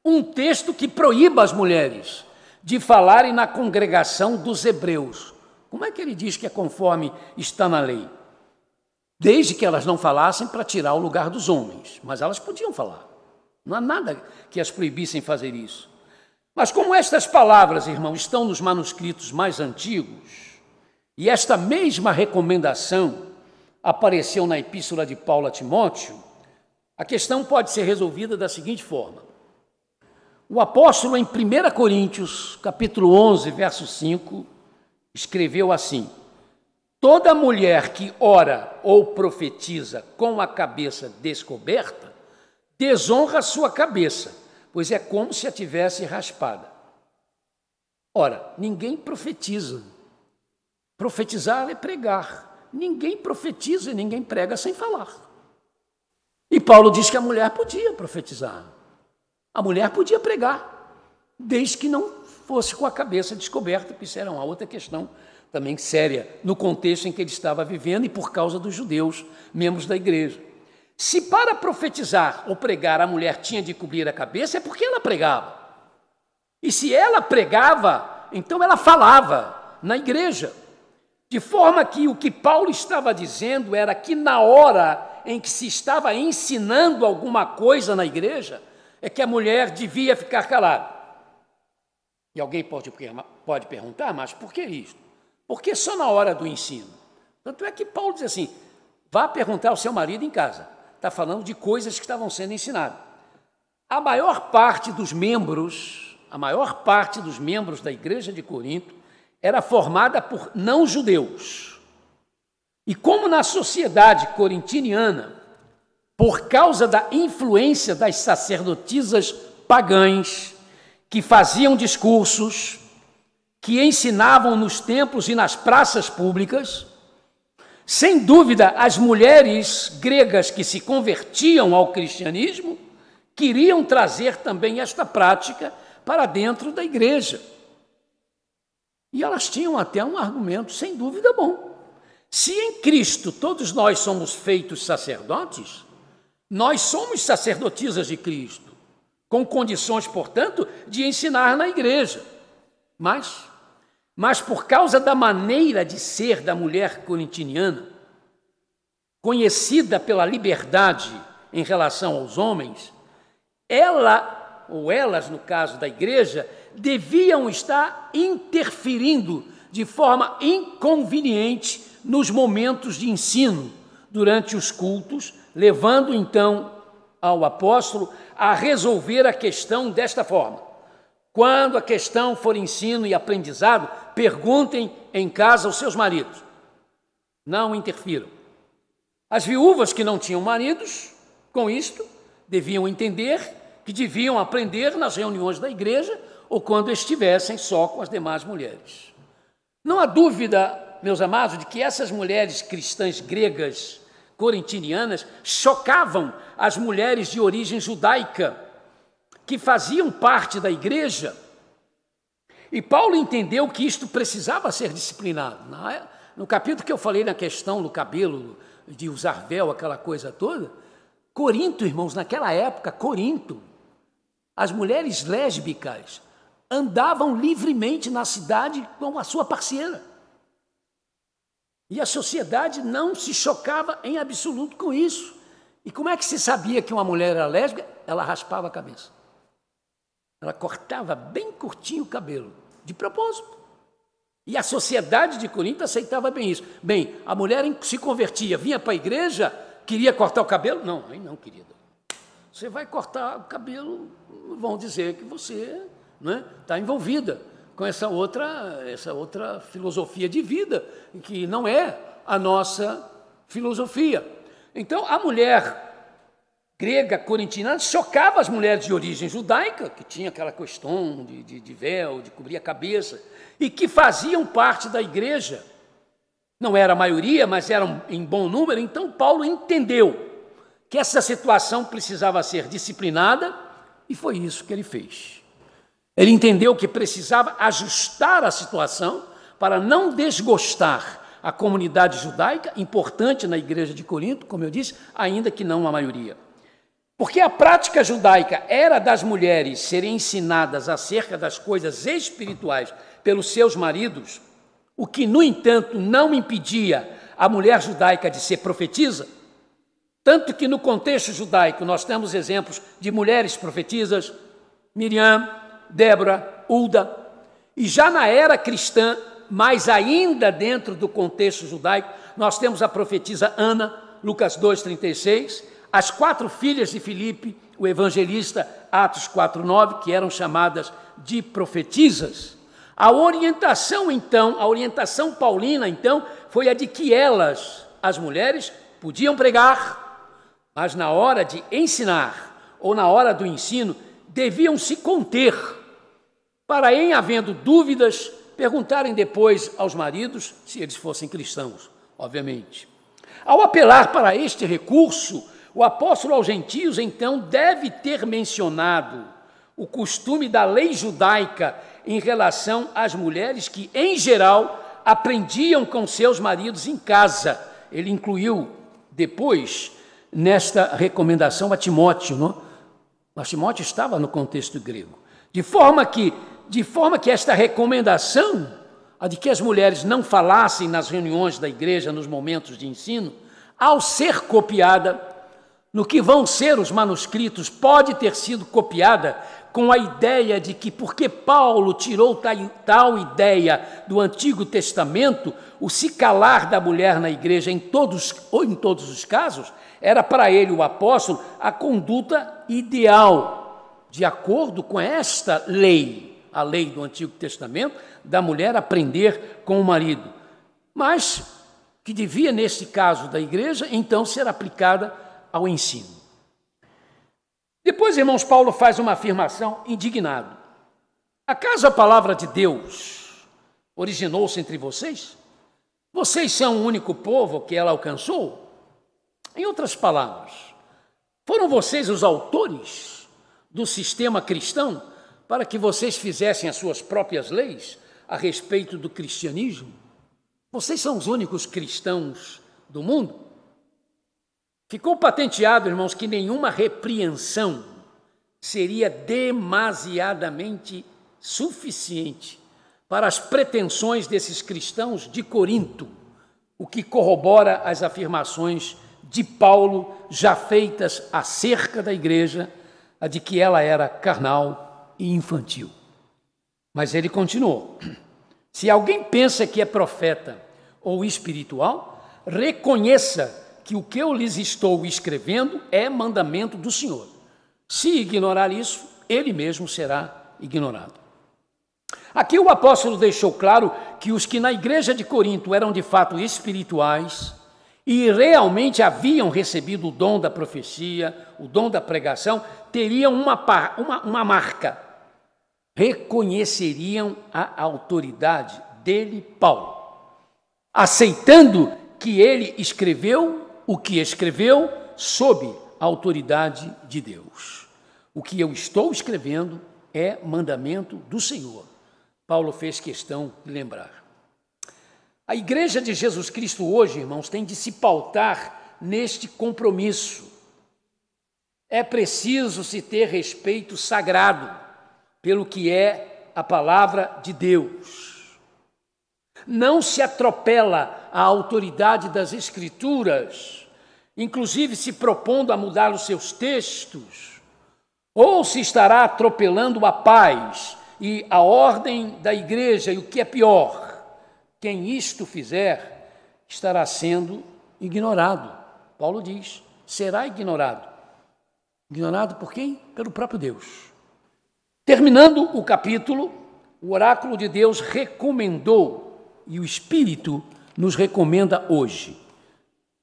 um texto que proíba as mulheres de falarem na congregação dos hebreus. Como é que ele diz que é conforme está na lei? Desde que elas não falassem para tirar o lugar dos homens, mas elas podiam falar. Não há nada que as proibissem fazer isso. Mas como estas palavras, irmão, estão nos manuscritos mais antigos, e esta mesma recomendação apareceu na epístola de Paulo a Timóteo, a questão pode ser resolvida da seguinte forma. O apóstolo, em 1 Coríntios, capítulo 11, verso 5, escreveu assim: toda mulher que ora ou profetiza com a cabeça descoberta, desonra a sua cabeça, pois é como se a tivesse raspada. Ora, ninguém profetiza. Profetizar é pregar. Ninguém profetiza e ninguém prega sem falar. E Paulo diz que a mulher podia profetizar. A mulher podia pregar, desde que não fosse com a cabeça descoberta, que isso era uma outra questão também séria, no contexto em que ele estava vivendo e por causa dos judeus, membros da igreja. Se para profetizar ou pregar a mulher tinha de cobrir a cabeça, é porque ela pregava. E se ela pregava, então ela falava na igreja. De forma que o que Paulo estava dizendo era que na hora em que se estava ensinando alguma coisa na igreja, é que a mulher devia ficar calada. E alguém pode perguntar, mas por que isso? Porque só na hora do ensino. Tanto é que Paulo diz assim, vá perguntar ao seu marido em casa. Está falando de coisas que estavam sendo ensinadas. A maior parte dos membros da igreja de Corinto era formada por não-judeus. E como na sociedade corintiniana, por causa da influência das sacerdotisas pagãs, que faziam discursos, que ensinavam nos templos e nas praças públicas, sem dúvida, as mulheres gregas que se convertiam ao cristianismo queriam trazer também esta prática para dentro da igreja. E elas tinham até um argumento, sem dúvida, bom. Se em Cristo todos nós somos feitos sacerdotes, nós somos sacerdotisas de Cristo, com condições, portanto, de ensinar na igreja. Mas por causa da maneira de ser da mulher corintiniana, conhecida pela liberdade em relação aos homens, ela, ou elas, no caso da igreja, deviam estar interferindo de forma inconveniente nos momentos de ensino, durante os cultos, levando então ao apóstolo a resolver a questão desta forma. Quando a questão for ensino e aprendizado, perguntem em casa aos seus maridos. Não interfiram. As viúvas que não tinham maridos, com isto, deviam entender que deviam aprender nas reuniões da igreja ou quando estivessem só com as demais mulheres. Não há dúvida, meus amados, de que essas mulheres cristãs gregas, corintinianas, chocavam as mulheres de origem judaica, que faziam parte da igreja. E Paulo entendeu que isto precisava ser disciplinado. No capítulo que eu falei na questão do cabelo, de usar véu, aquela coisa toda, Corinto, irmãos, naquela época, Corinto, as mulheres lésbicas andavam livremente na cidade com a sua parceira. E a sociedade não se chocava em absoluto com isso. E como é que se sabia que uma mulher era lésbica? Ela raspava a cabeça. Ela cortava bem curtinho o cabelo, de propósito. E a sociedade de Corinto aceitava bem isso. Bem, a mulher se convertia, vinha para a igreja, queria cortar o cabelo? Não, aí não, querida. Você vai cortar o cabelo, vão dizer que você está envolvida com essa outra filosofia de vida, que não é a nossa filosofia. Então, a mulher grega corintiana chocava as mulheres de origem judaica, que tinha aquela questão de véu, de cobrir a cabeça, e que faziam parte da igreja. Não era a maioria, mas eram em bom número. Então, Paulo entendeu que essa situação precisava ser disciplinada, e foi isso que ele fez. Ele entendeu que precisava ajustar a situação para não desgostar a comunidade judaica, importante na igreja de Corinto, como eu disse, ainda que não a maioria. Porque a prática judaica era das mulheres serem ensinadas acerca das coisas espirituais pelos seus maridos, o que, no entanto, não impedia a mulher judaica de ser profetisa. Tanto que no contexto judaico nós temos exemplos de mulheres profetisas, Miriam, Débora, Hulda, e já na era cristã, mas ainda dentro do contexto judaico, nós temos a profetisa Ana, Lucas 2,36, as 4 filhas de Filipe, o evangelista, Atos 4,9, que eram chamadas de profetisas. A orientação, então, a orientação paulina, então, foi a de que elas, as mulheres, podiam pregar, mas na hora de ensinar, ou na hora do ensino, deviam se conter, para, em havendo dúvidas, perguntarem depois aos maridos, se eles fossem cristãos, obviamente. Ao apelar para este recurso, o apóstolo aos gentios, então, deve ter mencionado o costume da lei judaica em relação às mulheres que, em geral, aprendiam com seus maridos em casa. Ele incluiu depois, nesta recomendação, a Timóteo, não? Mas Timóteo estava no contexto grego. De forma que esta recomendação, a de que as mulheres não falassem nas reuniões da igreja, nos momentos de ensino, ao ser copiada, no que vão ser os manuscritos, pode ter sido copiada com a ideia de que, porque Paulo tirou tal ideia do Antigo Testamento, o se calar da mulher na igreja, em todos os casos, era para ele, o apóstolo, a conduta ideal, de acordo com esta lei, a lei do Antigo Testamento, da mulher aprender com o marido, mas que devia, nesse caso da igreja, então ser aplicada ao ensino. Depois, irmãos, Paulo faz uma afirmação indignado. Acaso a palavra de Deus originou-se entre vocês? Vocês são o único povo que ela alcançou? Em outras palavras, foram vocês os autores do sistema cristão para que vocês fizessem as suas próprias leis a respeito do cristianismo? Vocês são os únicos cristãos do mundo? Ficou patenteado, irmãos, que nenhuma repreensão seria demasiadamente suficiente para as pretensões desses cristãos de Corinto, o que corrobora as afirmações de Paulo já feitas acerca da igreja, a de que ela era carnal e infantil. Mas ele continuou: se alguém pensa que é profeta ou espiritual, reconheça que o que eu lhes estou escrevendo é mandamento do Senhor. Se ignorar isso, ele mesmo será ignorado. Aqui o apóstolo deixou claro que os que na igreja de Corinto eram de fato espirituais, e realmente haviam recebido o dom da profecia, o dom da pregação, teriam uma marca. Reconheceriam a autoridade dele, Paulo, aceitando que ele escreveu o que escreveu sob a autoridade de Deus. O que eu estou escrevendo é mandamento do Senhor. Paulo fez questão de lembrar. A Igreja de Jesus Cristo hoje, irmãos, tem de se pautar neste compromisso. É preciso se ter respeito sagrado pelo que é a palavra de Deus. Não se atropela a autoridade das Escrituras, inclusive se propondo a mudar os seus textos, ou se estará atropelando a paz e a ordem da igreja, e o que é pior, quem isto fizer estará sendo ignorado. Paulo diz, será ignorado. Ignorado por quem? Pelo próprio Deus. Terminando o capítulo, o oráculo de Deus recomendou, e o Espírito nos recomenda hoje.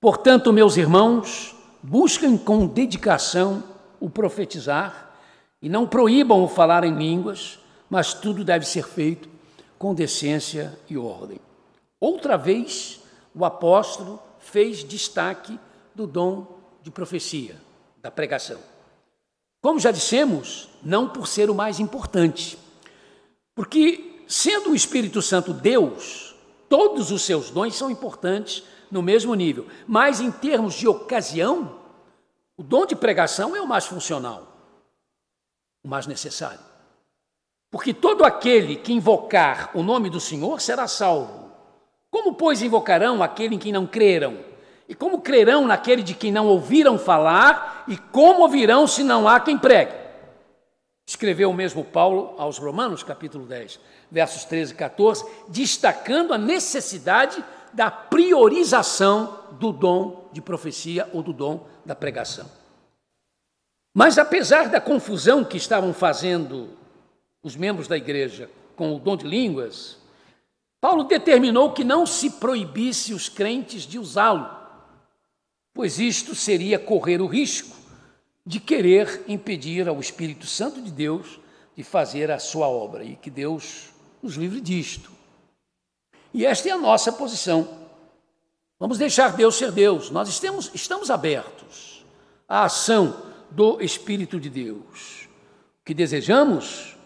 Portanto, meus irmãos, busquem com dedicação o profetizar e não proíbam o falar em línguas, mas tudo deve ser feito com decência e ordem. Outra vez, o apóstolo fez destaque do dom de profecia, da pregação. Como já dissemos, não por ser o mais importante, porque, sendo o Espírito Santo Deus, todos os seus dons são importantes no mesmo nível, mas em termos de ocasião, o dom de pregação é o mais funcional, o mais necessário. Porque todo aquele que invocar o nome do Senhor será salvo. Como, pois, invocarão aquele em quem não creram? E como crerão naquele de quem não ouviram falar? E como ouvirão se não há quem pregue? Escreveu o mesmo Paulo aos Romanos, capítulo 10, versos 13 e 14, destacando a necessidade da priorização do dom de profecia ou do dom da pregação. Mas apesar da confusão que estavam fazendo os membros da igreja com o dom de línguas, Paulo determinou que não se proibisse os crentes de usá-lo, pois isto seria correr o risco de querer impedir ao Espírito Santo de Deus de fazer a sua obra, e que Deus nos livre disto. E esta é a nossa posição. Vamos deixar Deus ser Deus. Nós estamos abertos à ação do Espírito de Deus. O que desejamos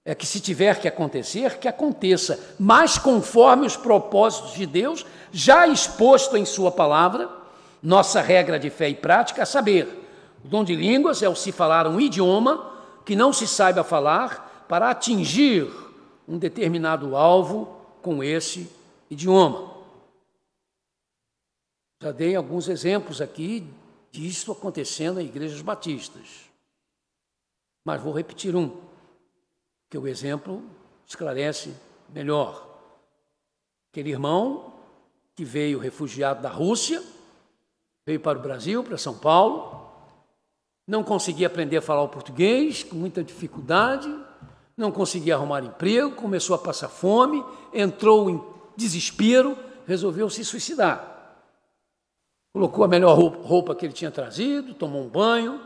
é que, se tiver que acontecer, que aconteça, mas conforme os propósitos de Deus, já exposto em sua palavra, nossa regra de fé e prática, a saber, o dom de línguas é o se falar um idioma que não se saiba falar para atingir um determinado alvo com esse idioma. Já dei alguns exemplos aqui disso acontecendo em igrejas batistas, mas vou repetir um, que o exemplo esclarece melhor. Aquele irmão que veio refugiado da Rússia, veio para o Brasil, para São Paulo, não conseguia aprender a falar o português, com muita dificuldade, não conseguia arrumar emprego, começou a passar fome, entrou em desespero, resolveu se suicidar. Colocou a melhor roupa que ele tinha trazido, tomou um banho,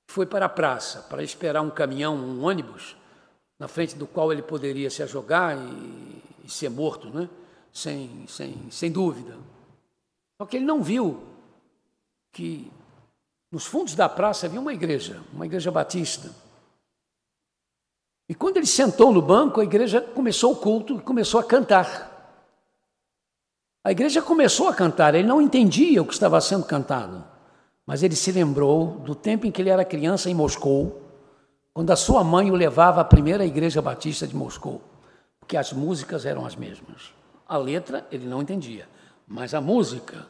foi para a praça para esperar um caminhão, um ônibus, na frente do qual ele poderia se jogar e ser morto, né? Sem dúvida. Só que ele não viu que nos fundos da praça havia uma igreja batista. E quando ele sentou no banco, a igreja começou o culto e começou a cantar. A igreja começou a cantar, ele não entendia o que estava sendo cantado, mas ele se lembrou do tempo em que ele era criança em Moscou, quando a sua mãe o levava à primeira igreja batista de Moscou, porque as músicas eram as mesmas. A letra ele não entendia, mas a música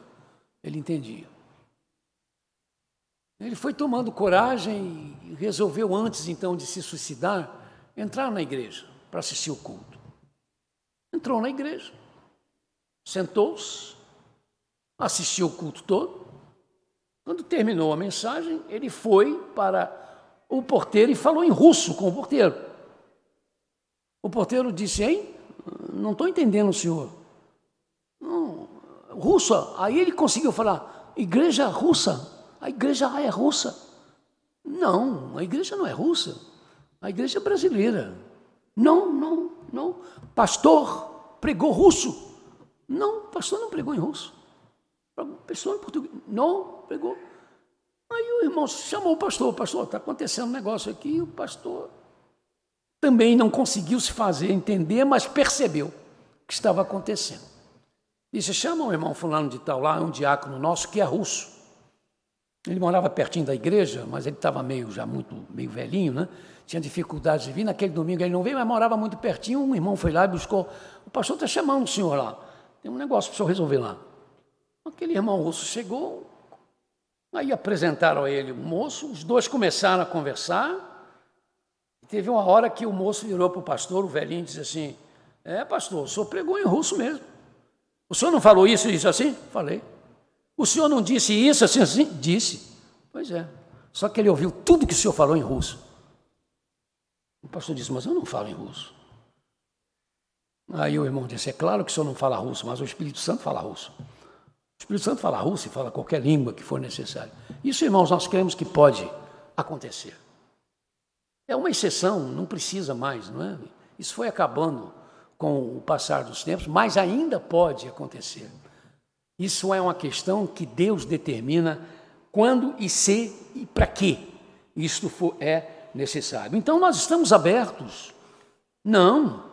ele entendia. Ele foi tomando coragem e resolveu, antes então de se suicidar, entrar na igreja para assistir o culto. Entrou na igreja, sentou-se, assistiu o culto todo. Quando terminou a mensagem, ele foi para o porteiro e falou em russo com o porteiro. O porteiro disse: "Hein? Não estou entendendo o senhor." "Não, russa. Aí ele conseguiu falar, igreja russa, a igreja é russa. Não, a igreja não é russa, a igreja é brasileira. Não. Pastor pregou russo. Não, pastor não pregou em russo. Pessoa em português. Não, pregou. Aí o irmão chamou o pastor, está acontecendo um negócio aqui, e o pastor também não conseguiu se fazer entender, mas percebeu o que estava acontecendo. Disse, chama o irmão fulano de tal lá, um diácono nosso que é russo. Ele morava pertinho da igreja, mas ele estava meio velhinho, né? Tinha dificuldade de vir. Naquele domingo ele não veio, mas morava muito pertinho. Um irmão foi lá e buscou. O pastor está chamando o senhor lá. Tem um negócio para o senhor resolver lá. Aquele irmão russo chegou, aí apresentaram a ele o moço, os dois começaram a conversar. Teve uma hora que o moço virou para o pastor, o velhinho, e disse assim, pastor, o senhor pregou em russo mesmo. O senhor não falou isso e isso assim? Falei. O senhor não disse isso assim, assim? Disse. Pois é. Só que ele ouviu tudo que o senhor falou em russo. O pastor disse, mas eu não falo em russo. Aí o irmão disse, é claro que o senhor não fala russo, mas o Espírito Santo fala russo. O Espírito Santo fala russo e fala qualquer língua que for necessário. Isso, irmãos, nós cremos que pode acontecer. É uma exceção, não precisa mais, não é? Isso foi acabando com o passar dos tempos, mas ainda pode acontecer. Isso é uma questão que Deus determina quando e se e para que isto é necessário. Então, nós estamos abertos? Não,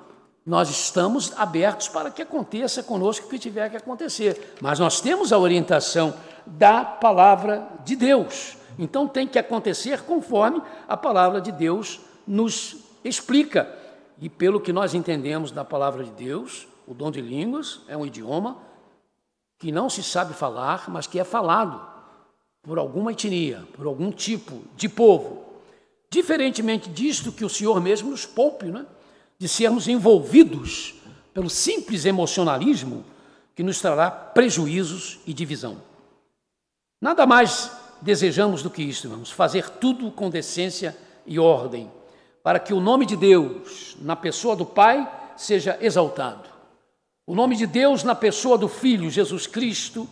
nós estamos abertos para que aconteça conosco o que tiver que acontecer, mas nós temos a orientação da palavra de Deus. Então, tem que acontecer conforme a palavra de Deus nos explica. E pelo que nós entendemos da palavra de Deus, o dom de línguas é um idioma que não se sabe falar, mas que é falado por alguma etnia, por algum tipo de povo. Diferentemente disto que o Senhor mesmo nos poupe, né? De sermos envolvidos pelo simples emocionalismo que nos trará prejuízos e divisão. Nada mais desejamos do que isto, irmãos, fazer tudo com decência e ordem, para que o nome de Deus, na pessoa do Pai, seja exaltado. O nome de Deus, na pessoa do Filho, Jesus Cristo,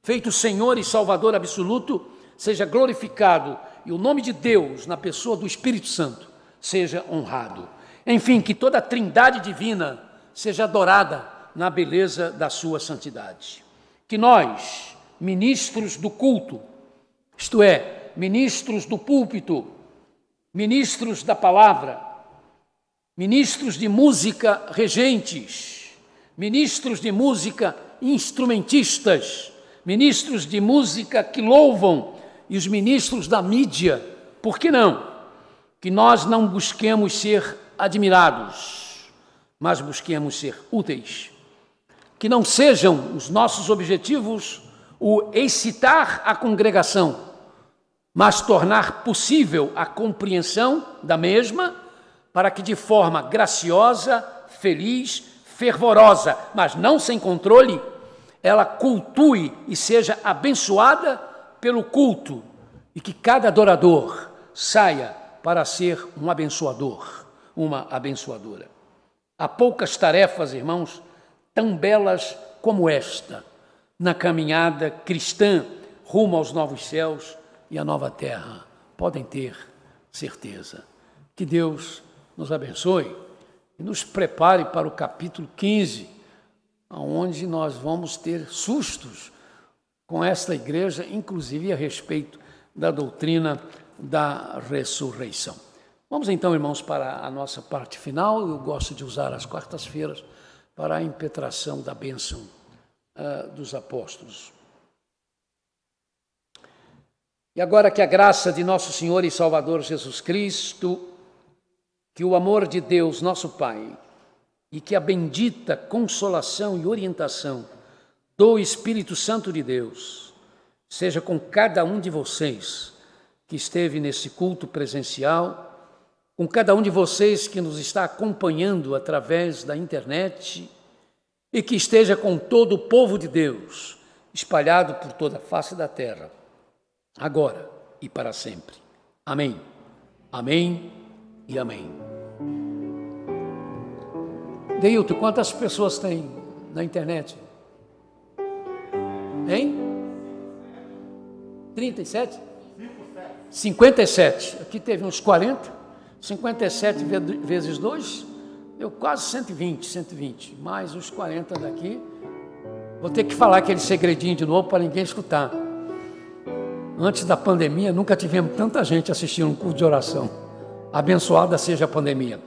feito Senhor e Salvador absoluto, seja glorificado, e o nome de Deus, na pessoa do Espírito Santo, seja honrado. Enfim, que toda a trindade divina seja adorada na beleza da sua santidade. Que nós, ministros do culto, isto é, ministros do púlpito, ministros da palavra, ministros de música regentes, ministros de música instrumentistas, ministros de música que louvam e os ministros da mídia, por que não? Que nós não busquemos ser admirados, mas busquemos ser úteis. Que não sejam os nossos objetivos o excitar a congregação, mas tornar possível a compreensão da mesma, para que de forma graciosa, feliz, fervorosa, mas não sem controle, ela cultue e seja abençoada pelo culto, e que cada adorador saia para ser um abençoador, uma abençoadora. Há poucas tarefas, irmãos, tão belas como esta, na caminhada cristã rumo aos novos céus e à nova terra. Podem ter certeza. Que Deus nos abençoe e nos prepare para o capítulo 15, onde nós vamos ter sustos com esta igreja, inclusive a respeito da doutrina da ressurreição. Vamos então, irmãos, para a nossa parte final. Eu gosto de usar as quartas-feiras para a impetração da bênção dos apóstolos. E agora que a graça de nosso Senhor e Salvador Jesus Cristo, que o amor de Deus, nosso Pai, e que a bendita consolação e orientação do Espírito Santo de Deus seja com cada um de vocês que esteve nesse culto presencial, com cada um de vocês que nos está acompanhando através da internet e que esteja com todo o povo de Deus espalhado por toda a face da terra, agora e para sempre. Amém. Amém e amém. Deilton, quantas pessoas tem na internet? Hein? 37? 57. Aqui teve uns 40. 57 vezes 2, deu quase 120. Mais os 40 daqui. Vou ter que falar aquele segredinho de novo para ninguém escutar. Antes da pandemia, nunca tivemos tanta gente assistindo um culto de oração. Abençoada seja a pandemia.